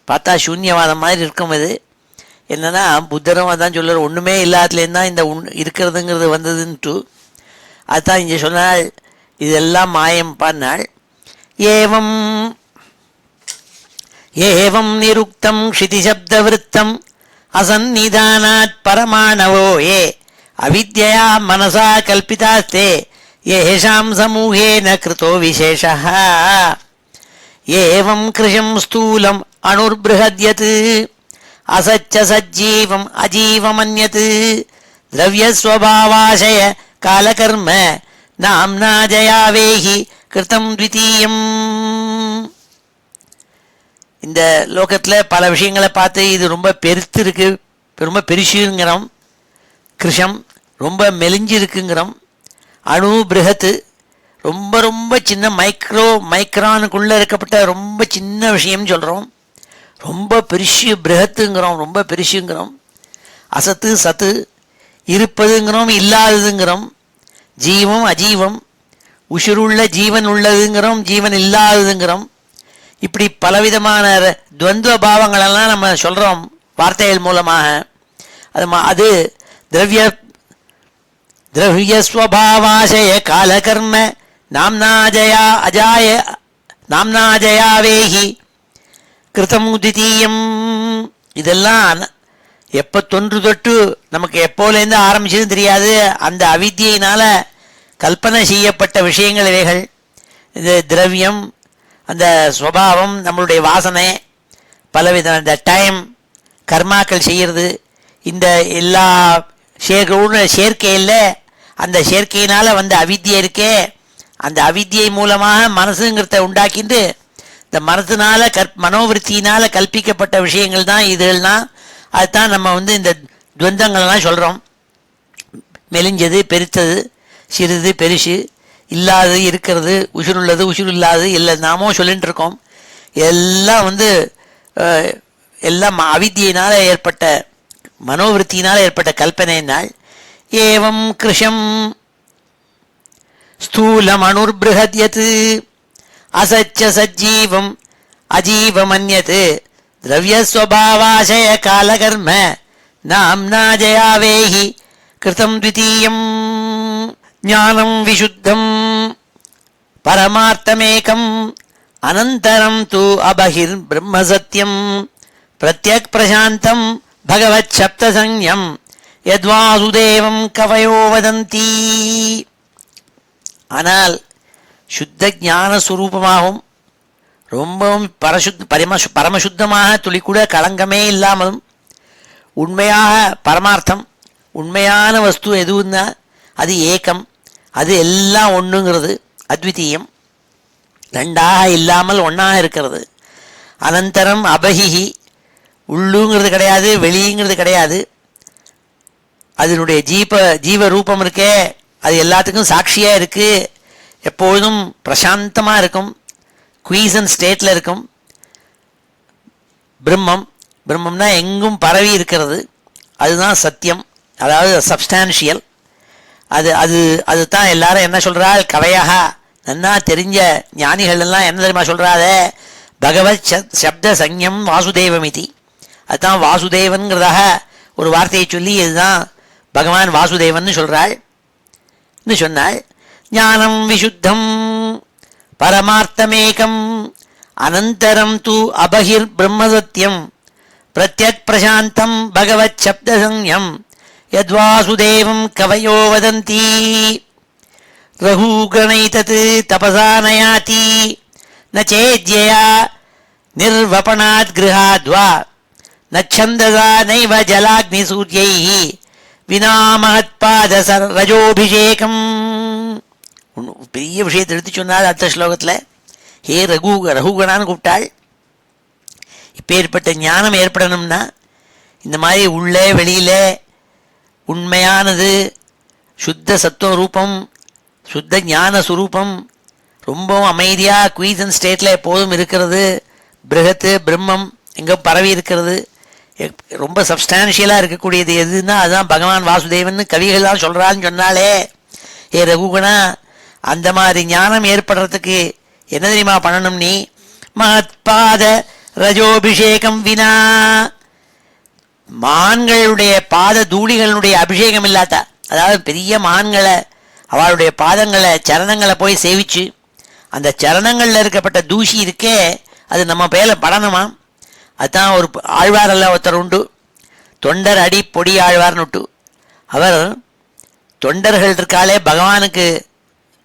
பார்த்தா சூன்யவாதம் மாதிரி இருக்கும். இது என்னன்னா புத்தரும் அதான் சொல்லுற, ஒன்றுமே இல்லாததுலேருந்து தான் இந்த இருக்கிறதுங்கிறது வந்ததுன்ட்டு. அதுதான் இங்கே சொன்னால் இதெல்லாம் மாயம் பண்ணாள். ஏவம் ஏவம் நிருக்தம் க்ஷிதிசப்த விருத்தம் அசன்னிதானாத் பரமாணவோ ஏ அவித்யா மனசா கல்பிதாஸ்தே ஏஷாம் சமூகேன கிருதோ விசேஷः. ஏவம் கிருஷம் ஸ்தூலம் அணுர்பிருஹத்யத் அசச்ச சஜ்ஜீவம் அஜீவமன்யத் திரவ்யஸ்வபாவாசய காலகர்ம நாம்னா ஜயாவேஹி கிருதம் த்விதீயம். இந்த லோகத்தில் பல விஷயங்களை பார்த்து இது ரொம்ப பெருத்து இருக்கு, ரொம்ப பெருசுங்கிறோம். கிருஷம் ரொம்ப மெலிஞ்சிருக்குங்கிறோம். அணு பிருகத்து ரொம்ப ரொம்ப சின்ன மைக்ரானுக்குள்ளே இருக்கப்பட்ட ரொம்ப சின்ன விஷயம்னு சொல்கிறோம். ரொம்ப பெருசு பிருகத்துங்கிறோம், ரொம்ப பெருசுங்கிறோம். அசத்து சத்து இருப்பதுங்கிறோம், இல்லாததுங்கிறோம். ஜீவம் அஜீவம், உசுருள்ள ஜீவன் உள்ளதுங்கிறோம், ஜீவன் இல்லாததுங்கிறோம். இப்படி பலவிதமான துவந்துவ பாவங்களெல்லாம் நம்ம சொல்கிறோம் வார்த்தைகள் மூலமாக. அது திரவியஸ்வபாவாசய காலகர்ம நாம்னாஜயாவேஹி கிருதம் உதிதீயம். இதெல்லாம் எப்போ தொன்று தொட்டு நமக்கு எப்போலேருந்து ஆரம்பிச்சதுன்னு தெரியாது. அந்த அவித்தியினால் கல்பனை செய்யப்பட்ட விஷயங்கள் இவைகள். இது திரவியம், அந்த சுபாவம், நம்மளுடைய வாசனை, பலவித இந்த டைம், கர்மாக்கள் செய்கிறது, இந்த எல்லா சேர்க்கையில் அந்த சேர்க்கையினால் வந்த அவித்தியை இருக்கே, அந்த அவித்தியை மூலமாக மனசுங்கிறத உண்டாக்கிட்டு இந்த மனத்தினால மனோவிருத்தியினால் கல்பிக்கப்பட்ட விஷயங்கள் தான் இதுகள்னால். அதுதான் நம்ம இந்த துவந்தங்கள்லாம் சொல்கிறோம். மெலிஞ்சது, பெருத்தது, சிறிது, பெருசு, இல்லாதது, இருக்கிறது, உசுருள்ளது, உசுறு இல்லாதது, இல்லை நாமோ சொல்லிட்டு இருக்கோம். எல்லாம் எல்லாம் அவித்தியினால் ஏற்பட்ட மனோவிருத்தியினால் ஏற்பட்ட கல்பனையினால். ஏவம் கிருஷம் ஸ்தூலம் அனுர்பிருஹத்யத் அசச்ச சஜ்ஜீவம் அஜீவமன்யத் திரவியஸ்வபாவாசய காலகர்ம நாம்னா ஜயாவேஹி கிருதம் த்விதீயம் ஞானம் விசுத்தம் பரமார்த்தமேகம் அனந்தரம் து அபஹிர் பிரம்மசத்யம் பிரத்யக் பிரசாந்தம் பகவத் சப்தசஞ்ஞம் யத்வாசுதேவம் கவயோ வதந்தி. ஆனால் சுத்த ஞான சுரூபமாகவும் ரொம்பவும் பரமசுத்தமாக துளி கூட களங்கமே இல்லாமலும் உண்மையாக பரமார்த்தம், உண்மையான வஸ்து எதுவுன்னா அது ஏக்கம், அது எல்லாம் ஒன்றுங்கிறது, அத்விதீயம், ரெண்டாக இல்லாமல் ஒன்றாக இருக்கிறது. அனந்தரம் அபஹிஹி, உள்ளுங்கிறது கிடையாது, வெளியுங்கிறது கிடையாது. அதனுடைய ஜீவ ரூபம் இருக்கே, அது எல்லாத்துக்கும் சாட்சியாக இருக்குது. எப்பொழுதும் பிரசாந்தமாக இருக்கும், குவீசன் ஸ்டேட்டில் இருக்கும். பிரம்மம்னா எங்கும் பரவி இருக்கிறது, அதுதான் சத்தியம், அதாவது சப்ஸ்டான்ஷியல். அது தான் எல்லாரும் என்ன சொல்கிறாள், கவையாக நன்னா தெரிஞ்ச ஞானிகள் எல்லாம் என்ன தெரியுமா சொல்கிறாத, பகவத் சப்த சஞ்ஞம் வாசுதேவமிதி. அதுதான் வாசுதேவன்கிறதாக ஒரு வார்த்தையை சொல்லி இதுதான் பகவான் வாசுதேவன் சொல்கிறாள் சொன்னாள். ஞானம் விசுத்தம் பரமார்த்தமேகம் அனந்தரம் து அபஹிர் பிரம்மசத்யம் பிரத்யக் பிரசாந்தம் பகவத் சப்தசஞ்ஞம் யத்வாசுதேவம் கவயோ வதந்தி. ரகுகணைதத் தபசா நயாதி ந சேத்யயா நிர்வபணாத் கிருஹாத்வா நச்சந்தசா நைவ ஜலாக்னி சூர்யைஹி வினா மகத்பாத ரஜோபிஷேகம். பெரிய விஷயத்தை எடுத்து சொன்னாள் அடுத்த ஸ்லோகத்தில். ஹே ரகுகணான்னு கூப்பிட்டாள். இப்போ ஏற்பட்ட ஞானம் ஏற்படணும்னா இந்த மாதிரி உள்ளே வெளியில் உண்மையானது சுத்த சத்துவ ரூபம், சுத்த ஞான சுரூபம், ரொம்பவும் அமைதியாக குவீசன் ஸ்டேட்டில் எப்போதும் இருக்கிறது. பிருகத்து பிரம்மம் எங்கே பரவி இருக்கிறது, ரொம்ப சப்ஸ்டான்ஷியலாக இருக்கக்கூடியது எதுன்னா அதுதான் பகவான் வாசுதேவன் கவிகள்லாம் சொல்கிறான்னு சொன்னாலே. ஏ ரகுகணா, அந்த மாதிரி ஞானம் ஏற்படுறதுக்கு என்ன தெரியுமா பண்ணணும் நீ, மகத்பாத ரஜோபிஷேகம் வினா, மான்களுடைய பாத தூளிகளுடைய அபிஷேகம் இல்லாத, அதாவது பெரிய மான்களை அவளுடைய பாதங்களை சரணங்களை போய் சேவிச்சு அந்த சரணங்களில் இருக்கப்பட்ட தூசி இருக்கே அது நம்ம பேர படணுமா. அதுதான் ஒரு ஆழ்வாரெல்லாம் ஒருத்தர் உண்டு, தொண்டர் அடி பொடி ஆழ்வார்னு விட்டு. அவர் தொண்டர்கள் இருக்காளே பகவானுக்கு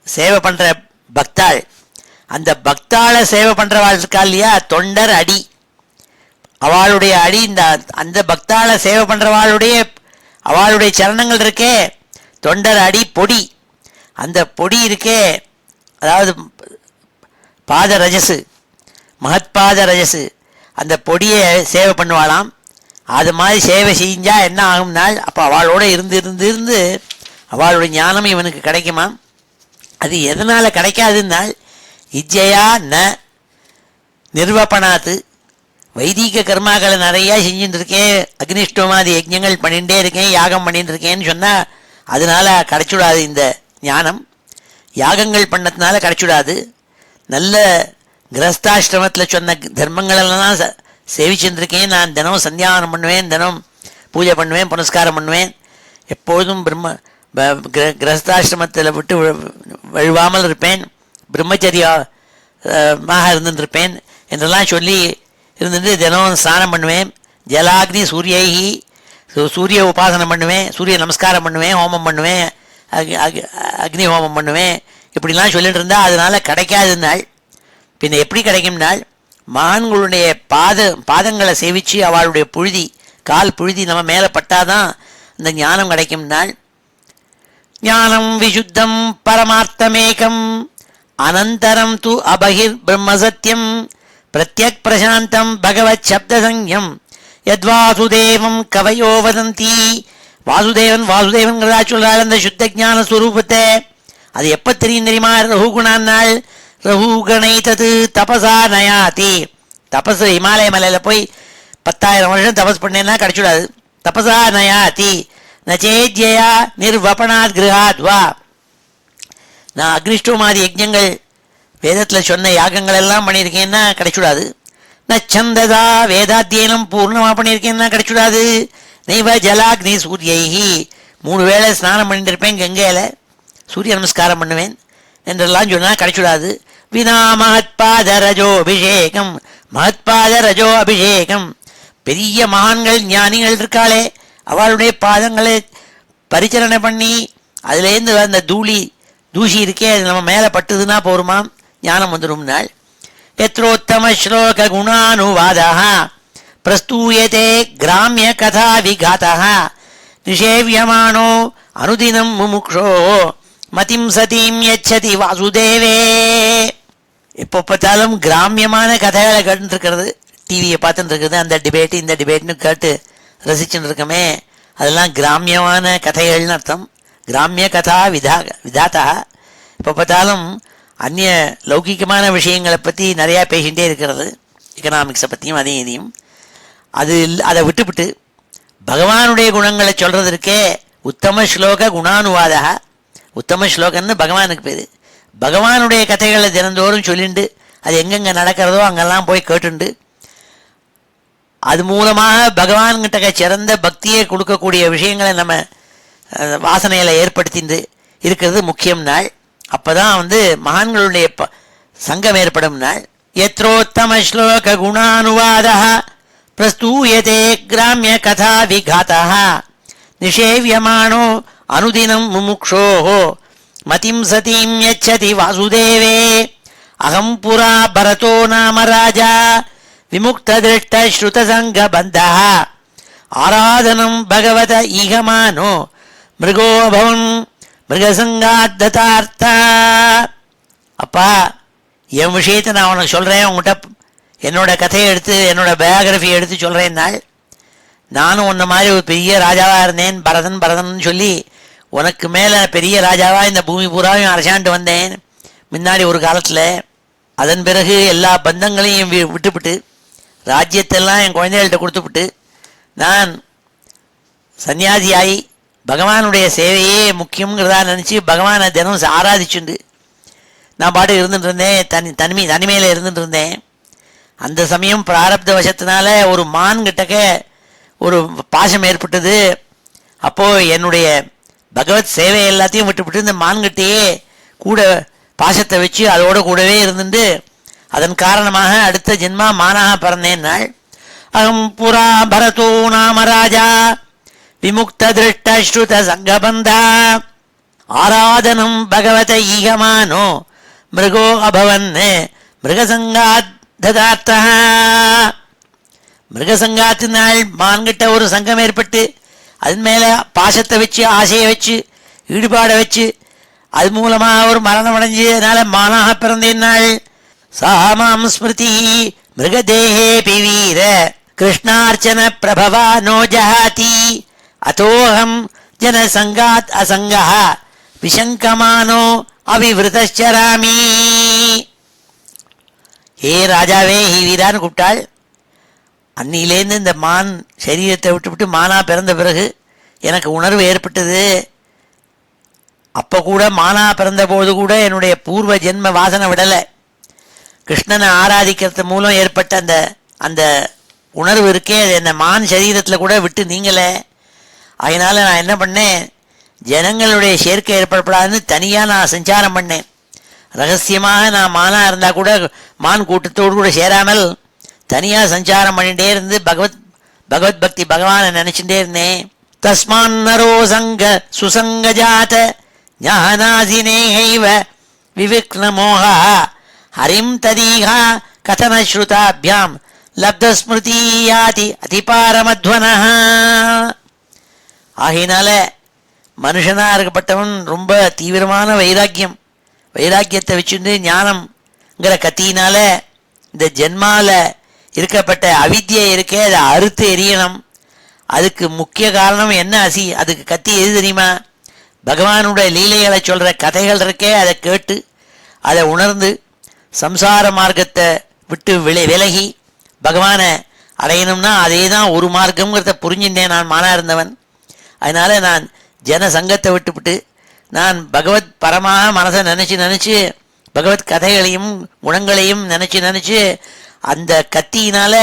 சேவை பண்ணுற பக்தாள், அந்த பக்தாளை சேவை பண்ணுறவாள் இருக்கா இல்லையா, தொண்டர் அடி, அவளுடைய அடி, இந்த அந்த பக்தாளை சேவை பண்ணுறவாளுடைய அவளுடைய சரணங்கள் இருக்கே தொண்டர் அடி பொடி, அந்த பொடி இருக்கே அதாவது பாத ரஜசு, மகத்பாத ரஜசு, அந்த பொடியை சேவை பண்ணுவாளாம். அது மாதிரி சேவை செஞ்சால் என்ன ஆகும்னால் அப்போ அவளோட இருந்து இருந்து இருந்து அவளுடைய ஞானம் இவனுக்கு கிடைக்குமா. அது எதனால் கிடைக்காதுன்னால் இஜ்ஜையா ந நிர்வபணாத்து, வைதிக கர்மாக்களை நிறையா செஞ்சுட்டு இருக்கேன், அக்னிஷ்டோமாதி யஜ்ஞங்கள் பண்ணிகிட்டே இருக்கேன், யாகம் பண்ணிட்டு இருக்கேன்னு சொன்னால் அதனால் கிடைச்சுடாது இந்த ஞானம். யாகங்கள் பண்ணதுனால கிடைச்சுடாது. நல்ல கிரஸ்தாசிரமத்தில் சொன்ன தர்மங்களெல்லாம் சேவிச்சுருக்கேன், நான் தினம் சந்தியாவனம் பண்ணுவேன், தினம் பூஜை பண்ணுவேன், புனஸ்காரம் பண்ணுவேன், எப்பொழுதும் கிரஸ்தாசிரமத்தில் விட்டு வழுவாமல் இருப்பேன், பிரம்மச்சரியமாக இருந்துருப்பேன் என்றெல்லாம் சொல்லி இருந்துட்டு தினம் ஸ்நானம் பண்ணுவேன். ஜலாக்னி சூரியைகி, சூரிய உபாசனம் பண்ணுவேன், சூரிய நமஸ்காரம் பண்ணுவேன், ஹோமம் பண்ணுவேன், அக்னி ஹோமம் பண்ணுவேன், இப்படிலாம் சொல்லிட்டு இருந்தா அதனால கிடைக்காதுன்னாள். பின்ன எப்படி கிடைக்கும்னால் மகான்களுடைய பாதங்களை சேவிச்சு அவளுடைய புழுதி, கால் புழுதி நம்ம மேலே பட்டாதான் இந்த ஞானம் கிடைக்கும்னால். ஞானம் விசுத்தம் பரமார்த்தமேகம் அனந்தரம் து அபகிர் பிரம்மசத்தியம் பிரத்யக் பிரசாந்தம் பகவத் சப்தசங்யம் யத்வாசுதேவம் கவயோ வதந்தி. வாசுதேவன்கிறதா சொல்றாள் அந்த சுத்த ஞான ஸ்வரூபத்தை. அது எப்போ தெரியும் தெரியுமா? ரகுகுணான்னாள். ரகுகணை தது தபசா நயாதி. தபஸ் இமாலய மலையில் போய் 10,000 வருஷம் தபஸ் பண்ணேன்னா கிடைச்சிடாது. தபசா நயாதி நச்சேத்யா நிர்வபனாத் கிரகாத்வா. நான் அக்னிஷ்டோமாதி யஜ்ஞங்கள் வேதத்தில் சொன்ன யாகங்கள் எல்லாம் பண்ணியிருக்கேன்னா கிடைச்சிடாது. நச்சந்ததா வேதாத்தியனம் பூர்ணமாக பண்ணியிருக்கேன்னா கிடைச்சிடாது. நெய்வ ஜலாக்னி சூரியைஹி 3 வேளை ஸ்நானம் பண்ணிட்டு இருப்பேன், கங்கையில் சூரிய நமஸ்காரம் பண்ணுவேன் என்றெல்லாம் சொன்னால் கிடைச்சிடாது. வினா மகத்பாத ரஜோ அபிஷேகம், மகத்பாத ரஜோ அபிஷேகம். பெரிய மகான்கள் ஞானிகள் இருக்காளே, அவளுடைய பாதங்களை பரிச்சரணை பண்ணி அதுலேருந்து அந்த தூசி இருக்கே அது நம்ம மேலே பட்டுதுன்னா போருமா, ஞானம் வந்துடும்னாள். எத்ரோத்தம ஸ்லோக குணானுவாதா பிரஸ்தூயதே கிராமிய கதா விகாதா நிஷேவியமானோ அனுதினம் முமுக்ஷோ மதிம் சதீம் யச்சதி வாசுதேவே. எப்போ பார்த்தாலும் கிராமியமான கதைகளை கேட்டுட்டு இருக்கிறது, டிவியை பார்த்துட்டு இருக்கிறது, அந்த டிபேட்டு இந்த டிபேட்னு கேட்டு ரசிச்சுட்டு இருக்கமே, அதெல்லாம் கிராமியமான கதைகள்னு அர்த்தம். கிராமிய கதா விதாத்தா. இப்போ பார்த்தாலும் அந்நிய லௌகிகமான விஷயங்களை பற்றி நிறையா பேசிகிட்டே இருக்கிறது, எக்கனாமிக்ஸை பற்றியும் அதையும் இதையும். அதை விட்டுவிட்டு பகவானுடைய குணங்களை சொல்கிறதுக்கே உத்தம ஸ்லோக குணானுவாதா. உத்தம ஸ்லோகன்னு பகவானுக்கு பேர். பகவானுடைய கதைகளை தினந்தோறும் சொல்லிண்டு அது எங்கெங்கே நடக்கிறதோ அங்கெல்லாம் போய் கேட்டுண்டு அது மூலமாக பகவான்கிட்ட சிறந்த பக்தியை கொடுக்கக்கூடிய விஷயங்களை நம்ம வாசனையில் ஏற்படுத்திட்டு இருக்கிறது முக்கியம் நாள். அப்போ தான் மகான்களுடைய சங்கம் ஏற்படும் நாள். எத்ரோத்தம ஸ்லோக குணானுவாதா பிரஸ்தூயதே கிராமிய கதா விகாதா நிஷேவியமானோ அனுதினம் முமுக்ஷோஹோ மதிம் சதீம் யச்சதி வாசுதேவே. அகம் புரா பரதோ நாம ராஜா விமுக்த திருஷ்ட ஸ்ருத சங்க பந்தா ஆராதனம் பகவத ஈகமானோ மிருகோபவன் மிருகசங்காத்ததார்த்தா. அப்பா, என் விஷயத்தை நான் உனக்கு சொல்கிறேன், உங்கள்கிட்ட என்னோட கதையை எடுத்து என்னோட பயோகிராஃபியை எடுத்து சொல்கிறேன்னாள். நானும் உன்ன மாதிரி ஒரு பெரிய ராஜாவாக இருந்தேன், பரதன் சொல்லி உனக்கு மேலே பெரிய ராஜாவாக இந்த பூமி பூராவையும் அரசாண்டு வந்தேன் முன்னாடி ஒரு காலத்தில். அதன் பிறகு எல்லா பந்தங்களையும் விட்டுவிட்டு ராஜ்யத்தெல்லாம் என் குழந்தைகள்கிட்ட கொடுத்துவிட்டு நான் சன்னியாசியாகி பகவானுடைய சேவையே முக்கியங்கிறதா நினச்சி பகவானை தினம் ஆராதிச்சுண்டு நான் பாட்டு இருந்துட்டு இருந்தேன், தனிமையில் இருந்துட்டு இருந்தேன். அந்த சமயம் பிராரப்த வசத்தினால ஒரு மான்கிட்டக்க ஒரு பாசம் ஏற்பட்டது. அப்போது என்னுடைய பகவத் சேவை எல்லாத்தையும் விட்டுவிட்டு இந்த மான்கிட்டையே கூட பாசத்தை வச்சு அதோட கூடவே இருந்துட்டு அதன் காரணமாக அடுத்த ஜென்மா மானாக பிறந்தேன் நாள். அகம் புரா பரதோ நாம ராஜா விமுக்த திருஷ்ட ஸ்ருத சங்கபந்தா ஆராதனம் பகவத ஈகமானோ மிருகோ அபவன் மிருகசங்காத்தா. மிருகசங்காத்து நாள் மான்கிட்ட ஒரு சங்கம் ஏற்பட்டு அதன் மேலே பாசத்தை வச்சு ஆசையை வச்சு ஈடுபாடை வச்சு அது மூலமாக ஒரு மரணம் அடைஞ்சு அதனால மானாக பிறந்தேன் நாள். சாமாம் ஸ்மிருதி மிருகதேஹே பிவீர கிருஷ்ணார்ச்சன பிரபவா நோ ஜஹாதி அதோஹம் ஜனசங்காத் அசங்கா விஷங்கமானோ அவிவிருதச்சராமி. ஏ ராஜாவே, ஹே வீரான்னு கூப்பிட்டாள். அன்னிலேருந்து இந்த மான் சரீரத்தை விட்டு மானா பிறந்த பிறகு எனக்கு உணர்வு ஏற்பட்டது. அப்போ கூட மானா பிறந்தபோது கூட என்னுடைய பூர்வ ஜென்ம வாசனை விடலை. கிருஷ்ணனை ஆராதிக்கிறது மூலம் ஏற்பட்ட அந்த அந்த உணர்வு இருக்கே, அது என்ன மான் சரீரத்தில் கூட விட்டு நீங்கலை. அதனால் நான் என்ன பண்ணேன், ஜனங்களுடைய சேர்க்கை ஏற்படப்படாதுன்னு தனியாக நான் சஞ்சாரம் பண்ணேன். ரகசியமாக நான் மானாக இருந்தால் கூட மான் கூட்டத்தோடு கூட சேராமல் தனியாக சஞ்சாரம் பண்ணிகிட்டே இருந்து பகவத் பக்தி பகவானை நினைச்சுட்டே இருந்தேன். தஸ்மான் நரோ சங்க சுசங்க ஜாத ஞானாசினேஹைவ விவிக்ன மோகா ஹரிம் ததீகா கதன ஸ்ருதாபியாம் லப்த ஸ்மிருதியாதி அதிபாரமத்வனஹ. ஆகையினால மனுஷனா இருக்கப்பட்டவன் ரொம்ப தீவிரமான வைராக்கியத்தை வச்சுட்டு ஞானம்ங்கிற கத்தியினால இந்த ஜென்மால இருக்கப்பட்ட அவித்யை இருக்கே அதை அறுத்து எரியணும். அதுக்கு முக்கிய காரணம் என்ன? அதுக்கு கத்தி எது தெரியுமா? பகவானுடைய லீலைகளை சொல்ற கதைகள் இருக்கே, அதை கேட்டு அதை உணர்ந்து சம்சார மார்க்கத்தை விட்டு விலகி பகவானை அடையணும்னா அதே தான் ஒரு மார்க்கம்ங்கிறத புரிஞ்சுட்டேன் நான் மானா இருந்தவன். அதனால நான் ஜன சங்கத்தை விட்டுவிட்டு நான் பகவத் பரமாக மனசை நினச்சி பகவத் கதைகளையும் குணங்களையும் நினச்சி அந்த கத்தியினால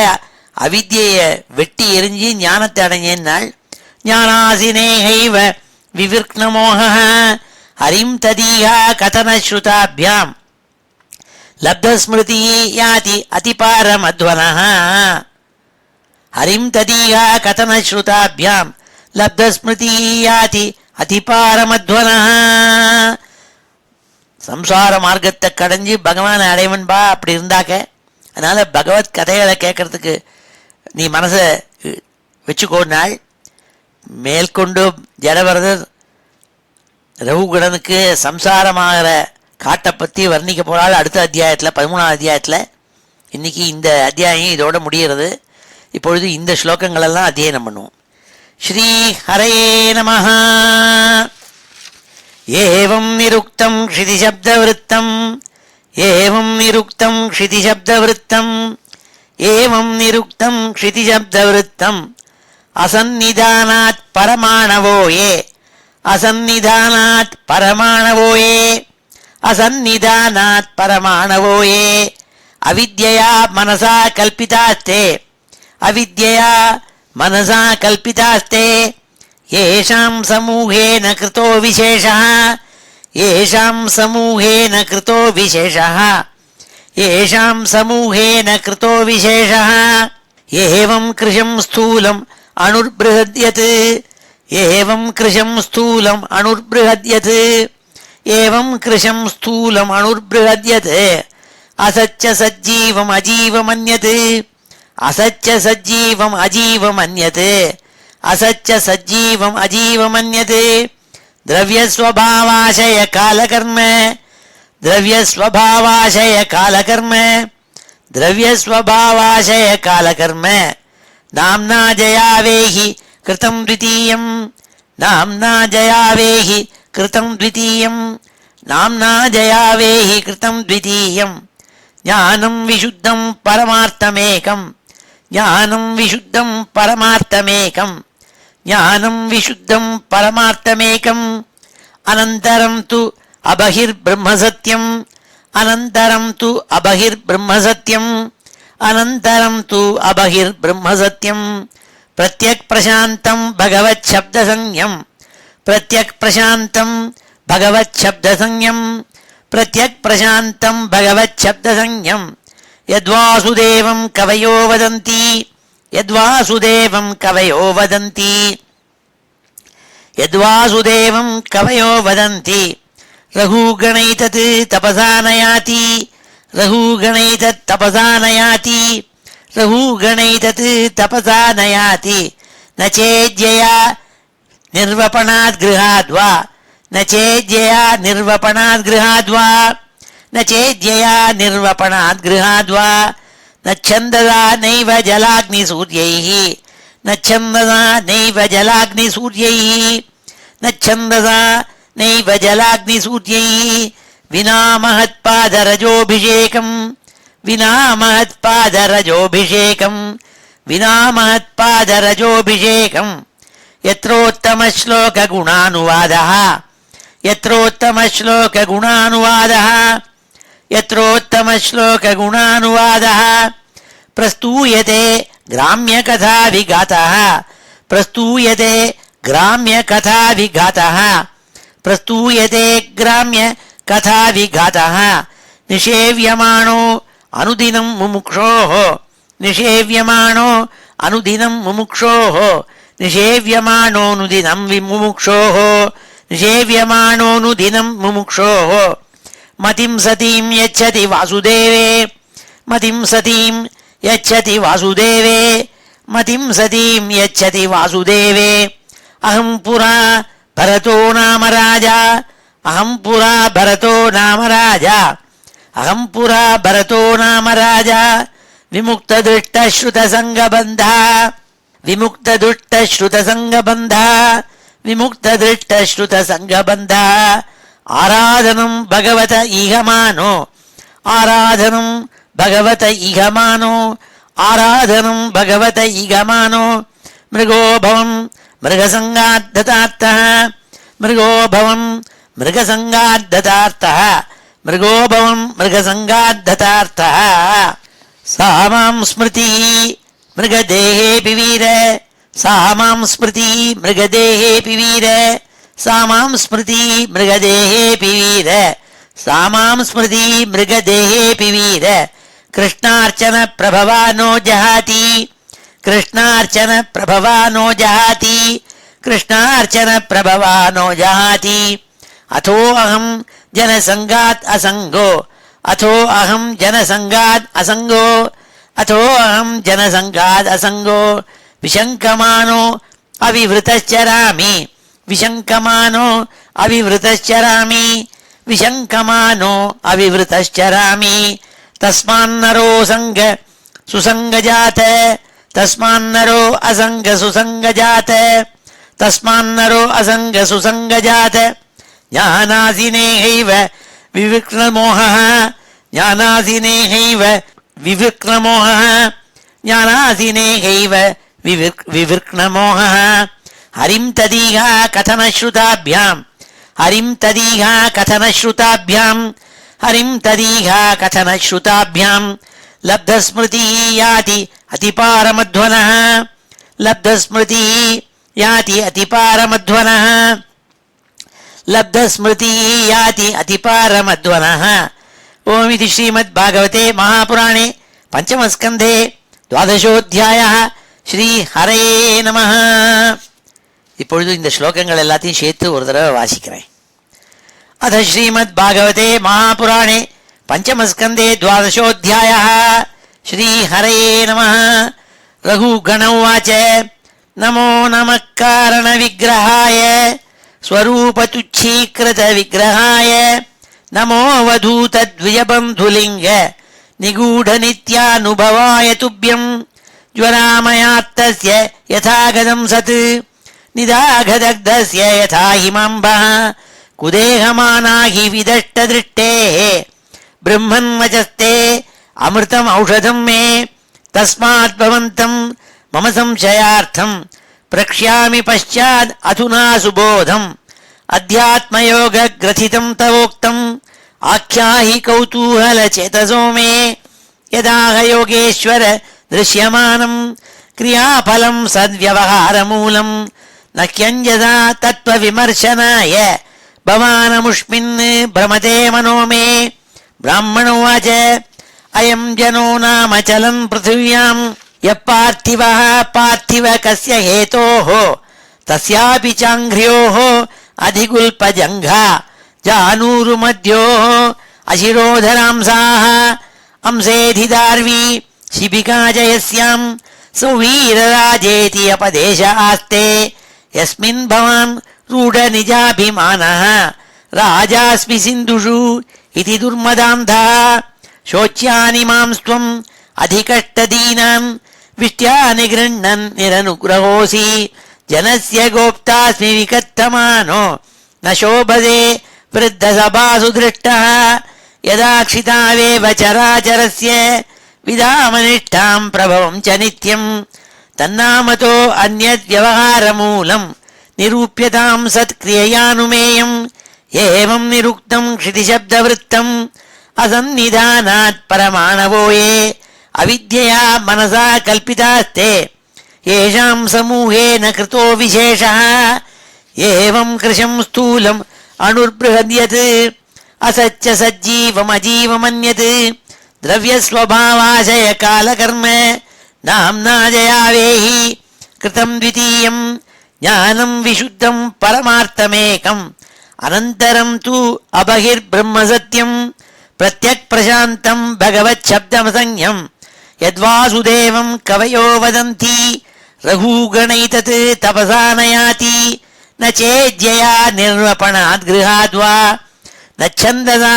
அவித்யை வெட்டி எரிஞ்சு ஞானத்தை அடைஞ்சேன்னாள். ஞானாசினேஹைவ விவிக்னமோக ஹரிம் ததீகா கதன ஸ்ருதாபியாம் லப்தஸ்மிருதி யாதி அதிபாரமத்வனஹ. ஹரிம் ததீகா கதன ஸ்ருதாபியாம் லப்தஸ்மிருதி யாதி அதிபாரமத்வனஹ. சம்சார மார்க்கத்தை கடைஞ்சி பகவானை அடைவன்பா அப்படி இருந்தாக்க. அதனால பகவத் கதைகளை கேட்கறதுக்கு நீ மனசை வச்சுக்கோனாள். மேற்கொண்டு ஜடபரதர் ரகுகணனுக்கு சம்சாரமாகிற காட்டை பற்றி வர்ணிக்க போகிறாள் அடுத்த அத்தியாயத்தில், 13ஆம் அத்தியாயத்தில். இன்னைக்கு இந்த அத்தியாயம் இதோட முடிகிறது. இப்பொழுது இந்த ஸ்லோகங்களெல்லாம் அத்தியனம் பண்ணுவோம். ஸ்ரீ ஹரயே நமஹ. ஏவம் நிருக்தம் க்ஷிதிசப்தவிருத்தம் ஏவம் நிருக்தம் க்ஷிதிசப்தவிருத்தம் ஏவம் நிருக்தம் க்ஷிதிசப்தவிருத்தம் அசன்னிதானாத் பரமாணவோ ஏ அசன்னிதானாத் பரமாணவோ ஏ அசன்னிதானாத் பரமாணவோ ஏ அவித்யயா மனசா கல்பிதாஸ்தே அவித்யயா மனசா கல்பிதாஸ்தே ஏஷாம் சமூகேன கிருதோ விசேஷः ஏஷாம் சமூகேன கிருதோ விசேஷः ஏஷாம் சமூகேன கிருதோ விசேஷः ஏவம் கிருஷம் ஸ்தூலம் அனுர்பிருஹத்யத் ஏவம் கிருஷம் ஸ்தூலம் அனுர்பிருஹத்யத் ஏவம் கிருஷம் ஸ்தூலம் அனுர்பிருஹத்யத் அசச்ச சஜ்ஜீவம் அஜீவமன்யத் அசச்ச சஜ்ஜீவம் அஜீவமன்யத் அசச்ச சஜ்ஜீவம் அஜீவமன்யத் திரவ்யஸ்வபாவாசய காலகர்ம திரவ்யஸ்வபாவாசய காலகர்ம திரவ்யஸ்வபாவாசய காலகர்ம நாம்னா ஜயாவேஹி கிருதம் த்விதீயம் நாம்னா ஜயாவேஹி கிருதம் த்விதீயம் நாம்னா ஜயாவேஹி கிருதம் த்விதீயம் ஞானம் விசுத்தம் பரமார்த்தமேகம் ஞானம் விசுத்தம் பரமார்த்தமேகம் ஞானம் விசுத்தம் பரமார்த்தமேகம் அனந்தரம் து அபஹிர்பிரம்மசத்யம் அனந்தரம் து அபஹிர்பிரம்மசத்யம் அனந்தரம் து அபஹிர்பிரம்மசத்யம் பிரத்யக் பிரசாந்தம் பகவத் சப்தசங்யம் பிரத்யக் பிரசாந்தம் பகவத் சப்தசங்யம் பிரத்யக் பிரசாந்தம் பகவத் சப்தசங்யம் யத்வாசுதேவம் கவயோ வதந்தி யத்வாசுதேவம் கவயோ வதந்தி யத்வாசுதேவம் கவயோ வதந்தி ரகுகணைதத் தபசா நயாதி ரகுகணைதத் தபசா நயாதி ரகுகணைதத் தபசா நயாதி நச்சேஜ்யயா நிர்வபணாத் கிருஹாத்வா நச்சேஜ்யயா நிர்வபணாத் கிருஹாத்வா நச்சேஜ்யயா நிர்வபணாத் கிருஹாத்வா நச்சந்ததா நைவ ஜலாக்னி சூர்யைஹி நச்சந்ததா நைவ ஜலாக்னி சூர்யைஹி நச்சந்ததா நைவ ஜலாக்னி சூர்யைஹி வினா மஹத்பாதரஜோபிஷேகம் வினா மஹத்பாதரஜோபிஷேகம் வினா மஹத்பாதரஜோபிஷேகம் யத்ரோத்தமஸ்லோககுணானுவாதः யத்ரோத்தமஸ்லோககுணானுவாதः யத்ரோத்தமஸ்லோககுணானுவாதः பிரஸ்தூயதே கிராம்யகதாவிகாதः பிரஸ்தூயதே கிராம்யகதாவிகாதः பிரஸ்தூயதே கிராம்யகதாவிகாதः நிஷேவ்யமாணோ அனுதினம் முமுக்ஷோः நிஷேவ்யமாணோ அனுதினம் முமுக்ஷோः நிஷேவ்யமானோனுதினம் விமுமுக்ஷோः நிஷேவ்யமானோனுதினம் முமுக்ஷோः மதிம் சதீம் யச்சதி வாசுதேவே மதிம் சதீம் யச்சதி வாசுதேவே மதிம் சதீம் யச்சதி வாசுதேவே அஹம் புரா பரதோ நாம ராஜா அஹம் புரா பரதோ நாம ராஜா அஹம் புரா பரதோ நாம ராஜா விமுக்ததிருஷ்டஸ்ருதசங்கபந்தா விமுக்ததுஷ்டஸ்ருதசங்கபந்தா விமுக்ததிருஷ்டஸ்ருதசங்கபந்தா ஆராதனம் பகவத ஈகமானோ ஆராதனம் பகவத ஈகமானோ ஆராதனம் பகவத ஈகமானோ மிருகோபவம் மிருகசங்காத்ததார்த்தः மிருகோபவம் மிருகசங்காத்ததார்த்தः மிருகோபவம் மிருகசங்காத்ததார்த்தः சாமாம் ஸ்மிருதி மிருகதேஹேபி வீர சாமாம் ஸ்மிருதி மிருகதேஹேபி வீர சாமாம் ஸ்மிருதி மிருகதேஹேபி வீர சாமாம் ஸ்மிருதி மிருகதேஹேபி வீர கிருஷ்ணார்ச்சன பிரபவானோ ஜஹாதி கிருஷ்ணார்ச்சன பிரபவானோ ஜஹாதி கிருஷ்ணார்ச்சன பிரபவானோ ஜஹாதி அதோ அஹம் ஜனசங்காத் அசங்கோ அதோ அஹம் ஜனசங்காத் அசங்கோ அதோ அஹம் ஜனசங்காத் அசங்கோ விஷங்கமானோ அவிவ்ருதச்சராமி விஷங்கமானோ அவிவ்ருதச்சராமி விஷங்கமானோ அவிவ்ருதச்சராமி தஸ்மான்னரோ சங்க சுசங்கஜாத தஸ்மான்னரோ அசங்க சுசங்கஜாத தஸ்மான்னரோ அசங்க சுசங்கஜாத ஞானாசினேஹைவ விவிக்னமோஹः ஞானாசினேஹைவ விவிக்னமோஹः ஞானாசினேஹைவ விவிக்னமோஹः ஹரிம் ததீஹா கதனஸ்ருதாபியாம் ஹரிம் ததீஹா கதனஸ்ருதாபியாம் ஹரிம் ததீஹா கதனஸ்ருதாபியாம் லப்தஸ்மிருதி யாதி அதிபாரமத்வனः லப்தஸ்மிருதி யாதி அதிபாரமத்வனः லப்தஸ்மிருதி யாதி அதிபாரமத்வனः ஓம் இது ஸ்ரீமத் பாகவதே மகாபுராணே பஞ்சமஸ்கந்தே துவாதசோத்தியாயः ஸ்ரீ ஹரயே நமः. இப்பொழுது இந்த ஸ்லோகங்கள் எல்லாத்தையும் சேர்த்து ஒரு தடவை வாசிக்கிறேன். அத ஸ்ரீமத் பாகவதே மகாபுராணே பஞ்சமஸ்கந்தே துவாதசோத்தியாயः ஸ்ரீ ஹரயே நமः. ரகுகண உவாச்ச நமோ நமः காரண விக்கிரகாய ஸ்வரூபதுச்சீக்ருத விக்கிரகாய நமோ வதூதத்விஜபந்துலிங்க நிகூட நித்யானுபவாய துப்யம் ஜ்வராமயாத்தஸ்ய யதாகதம் சத் நிதாகதக்தஸ்ய யதா ஹிமம்பः குதேகமானாகி விதஷ்டதிருஷ்டேः பிரம்மன் வசஸ்தே அமிர்தம் ஔஷதம் மே தஸ்மாத் பவந்தம் மம சம்சயார்த்தம் பிரக்ஷ்யாமி பశ్చాத் அதுனா சுபோதம் அத்யாத்மயோக கிரதிதம் தவோக்தம் ஆக்யாஹி கௌதூஹல சேதசோ மே யதாஹ யோகேஸ்வர திருஷ்யமானம் கிரியாபலம் சத்வியவஹாரமூலம் நக்யஞ்சதா தத்வ விமர்சனாய பவானமுஷ்மின் பிரமதே மனோ மே. பிராமணோவாச்ச அயம் ஜனோ நாம சலன் பிருथिव्याम् யப்பார்த்திவः பார்த்திவ கஸ்ய ஹேதோः தஸ்யாபி சாங்க்ரியோः அதிகுல்பஜங்கா ஜானூரு மத்யோः அசிரோதராம்சாः அம்சேதிதார்வி शिबिका जयस्यां सौवीरराजेति अपदेश आस्ते यस्मिन् भवान् रूढनिजाभिमानः राजास्मि सिन्धुषु इति दुर्मदान्धः शोच्यानि मांस्त्वम् अधिकष्टदीनान् विष्ट्यानि गृह्णन् निरनुग्रहोऽसि जनस्य गोप्तास्मि विकत्तमानो न शोभते वृद्धसभासु दृष्टः यदाक्षितावेव चराचरस्य विदामनिष्ठां प्रभवं च नित्यं तन्नामतो अन्यद्व्यवहारमूलं निरूप्यतां सत्क्रिययानुमेयम् एवं निरुक्तं क्षितिशब्दवृत्तम् असन्निधानात् परमाणवो ये अविद्यया मनसा कल्पितास्ते येषां समूहेन कृतो विशेषः एवं कृशं स्थूलम् अणुर्बृहद्यत् असच्च सज्जीवमजीवमन्यत् द्रव्यस्वभावाशय कालकर्म नाम्ना जयावेहि कृतं द्वितीयं ज्ञानं विशुद्धं परमार्थमेकम् अनन्तरं तु अबहिर्ब्रह्मसत्यं प्रत्यक् प्रशान्तं भगवच्छब्दमसंज्ञं यद्वासुदेवं कवयो वदन्ति रघुगणैतत् तपसा नयाति न चेज्यया निर्वपणाद् गृहाद्वा न छन्दसा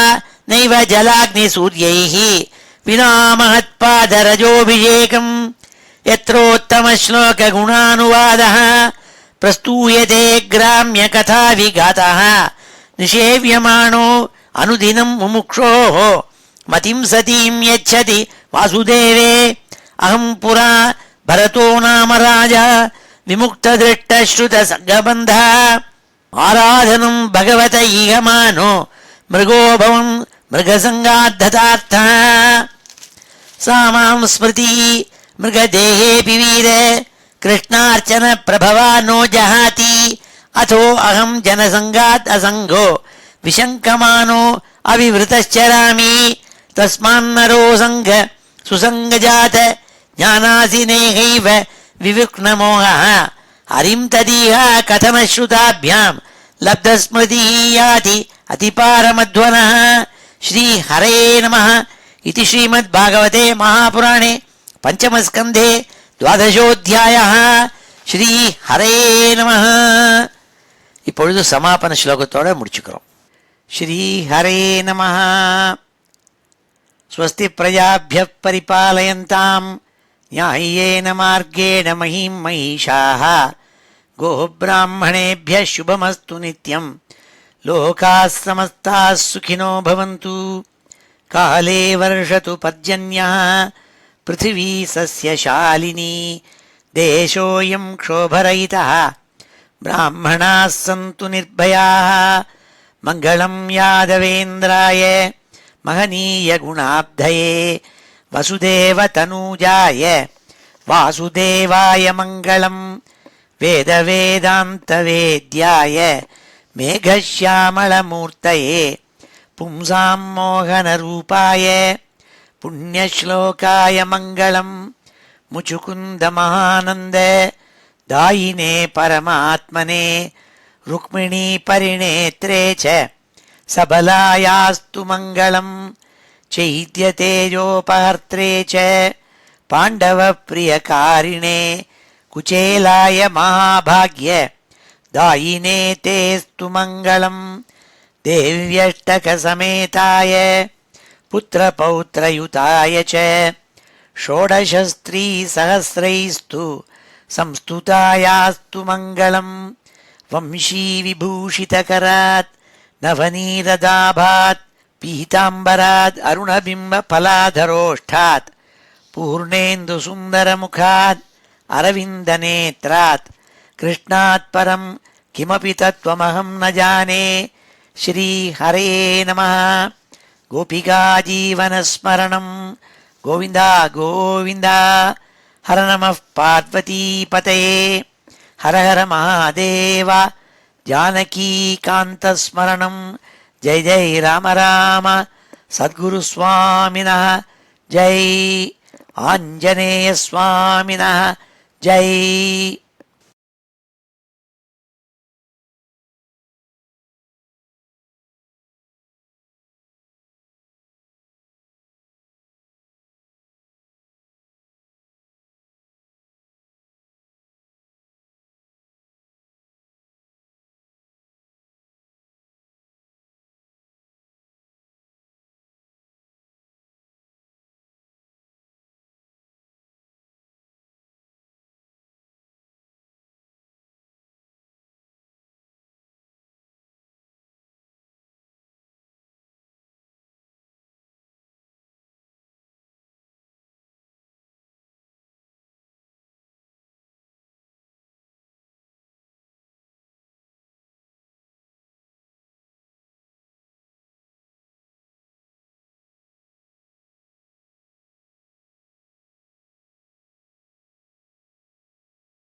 नैव जलाग्निसूर्यैः विना महत्पादरजोऽभिषेकं यत्रोत्तमश्लोकगुणानुवादः प्रस्तूयते ग्राम्यकथाविघातः निषेव्यमाणो अनुदिनं मुमुक्षोः मतिं सतीं यच्छति वासुदेवे अहं पुरा भरतो नाम राजा विमुक्तदृष्टश्रुतसङ्गबन्धः आराधनं भगवत ईहमानो मृगोभवं मृगसङ्गाद्धतार्थः सा मां स्मृतिः मृगदेहेऽपि वीर कृष्णार्चन प्रभवा नो जहाति अथो अहं जनसङ्गात् असङ्गो विशङ्कमानो अविवृतश्चरामि तस्मान्नरो सङ्ग सुसङ्गजात ज्ञानासिनेहैव विविक्नमोहः हरिं तदीह कथमश्रुताभ्यां लब्धस्मृतिः याति अतिपारमध्वनः श्रीहरे नमः इति श्रीमद्भागवते महापुराणे पञ्चमस्कन्धे द्वादशोऽध्यायः ஸ்ரீஹரே நமः. இப்பொழுது சமாபன ஸ்லோகத்தோட முடிச்சுக்கிறோம். ஸ்ரீஹரே நமः. ஸ்வஸ்தி பிரஜாभ्यः परिपालयन्तां न्याय्येन मार्गेण महीं महिषाः गोब्राह्मणेभ्यः शुभमस्तु नित्यं लोकाः समस्ताः सुखिनो भवन्तु. काले वर्षतु पर्जन्यः पृथिवी सस्यशालिनी देशोऽयं क्षोभरहितः ब्राह्मणाः सन्तु निर्भयाः. मङ्गलं यादवेन्द्राय महनीयगुणाब्धये वसुदेवतनूजाय वासुदेवाय मङ्गलं वेदवेदान्तवेद्याय मेघश्यामलमूर्तये पुंसां मोहनरूपाय पुण्यश्लोकाय मङ्गलं मुचुकुन्दमहानन्द दायिने परमात्मने रुक्मिणी परिणेत्रे च सबलायास्तु मङ्गलं चैत्यतेजोपहर्त्रे च पाण्डवप्रियकारिणे कुचेलाय महाभाग्य दायिने तेस्तु मङ्गलं देव्यष्टकसमेताय पुत्रपौत्रयुताय च षोडशस्त्रीसहस्रैस्तु संस्तुतायास्तु मङ्गलं वंशीविभूषितकरात् नवनीरदाभात् पीताम्बरात् अरुणबिम्बफलाधरोष्ठात् पूर्णेन्दुसुन्दरमुखात् अरविन्दनेत्रात् कृष्णात् परं किमपि तत्त्वमहं न जाने. श्रीहरे नमः. गोपिकाजीवनस्मरणं गोविन्द गोविन्द. हर नमः पार्वतीपतये. हर हर महादेव. जानकीकान्तस्मरणं जय जय राम राम. सद्गुरुस्वामिनः जय. आञ्जनेयस्वामिनः जय.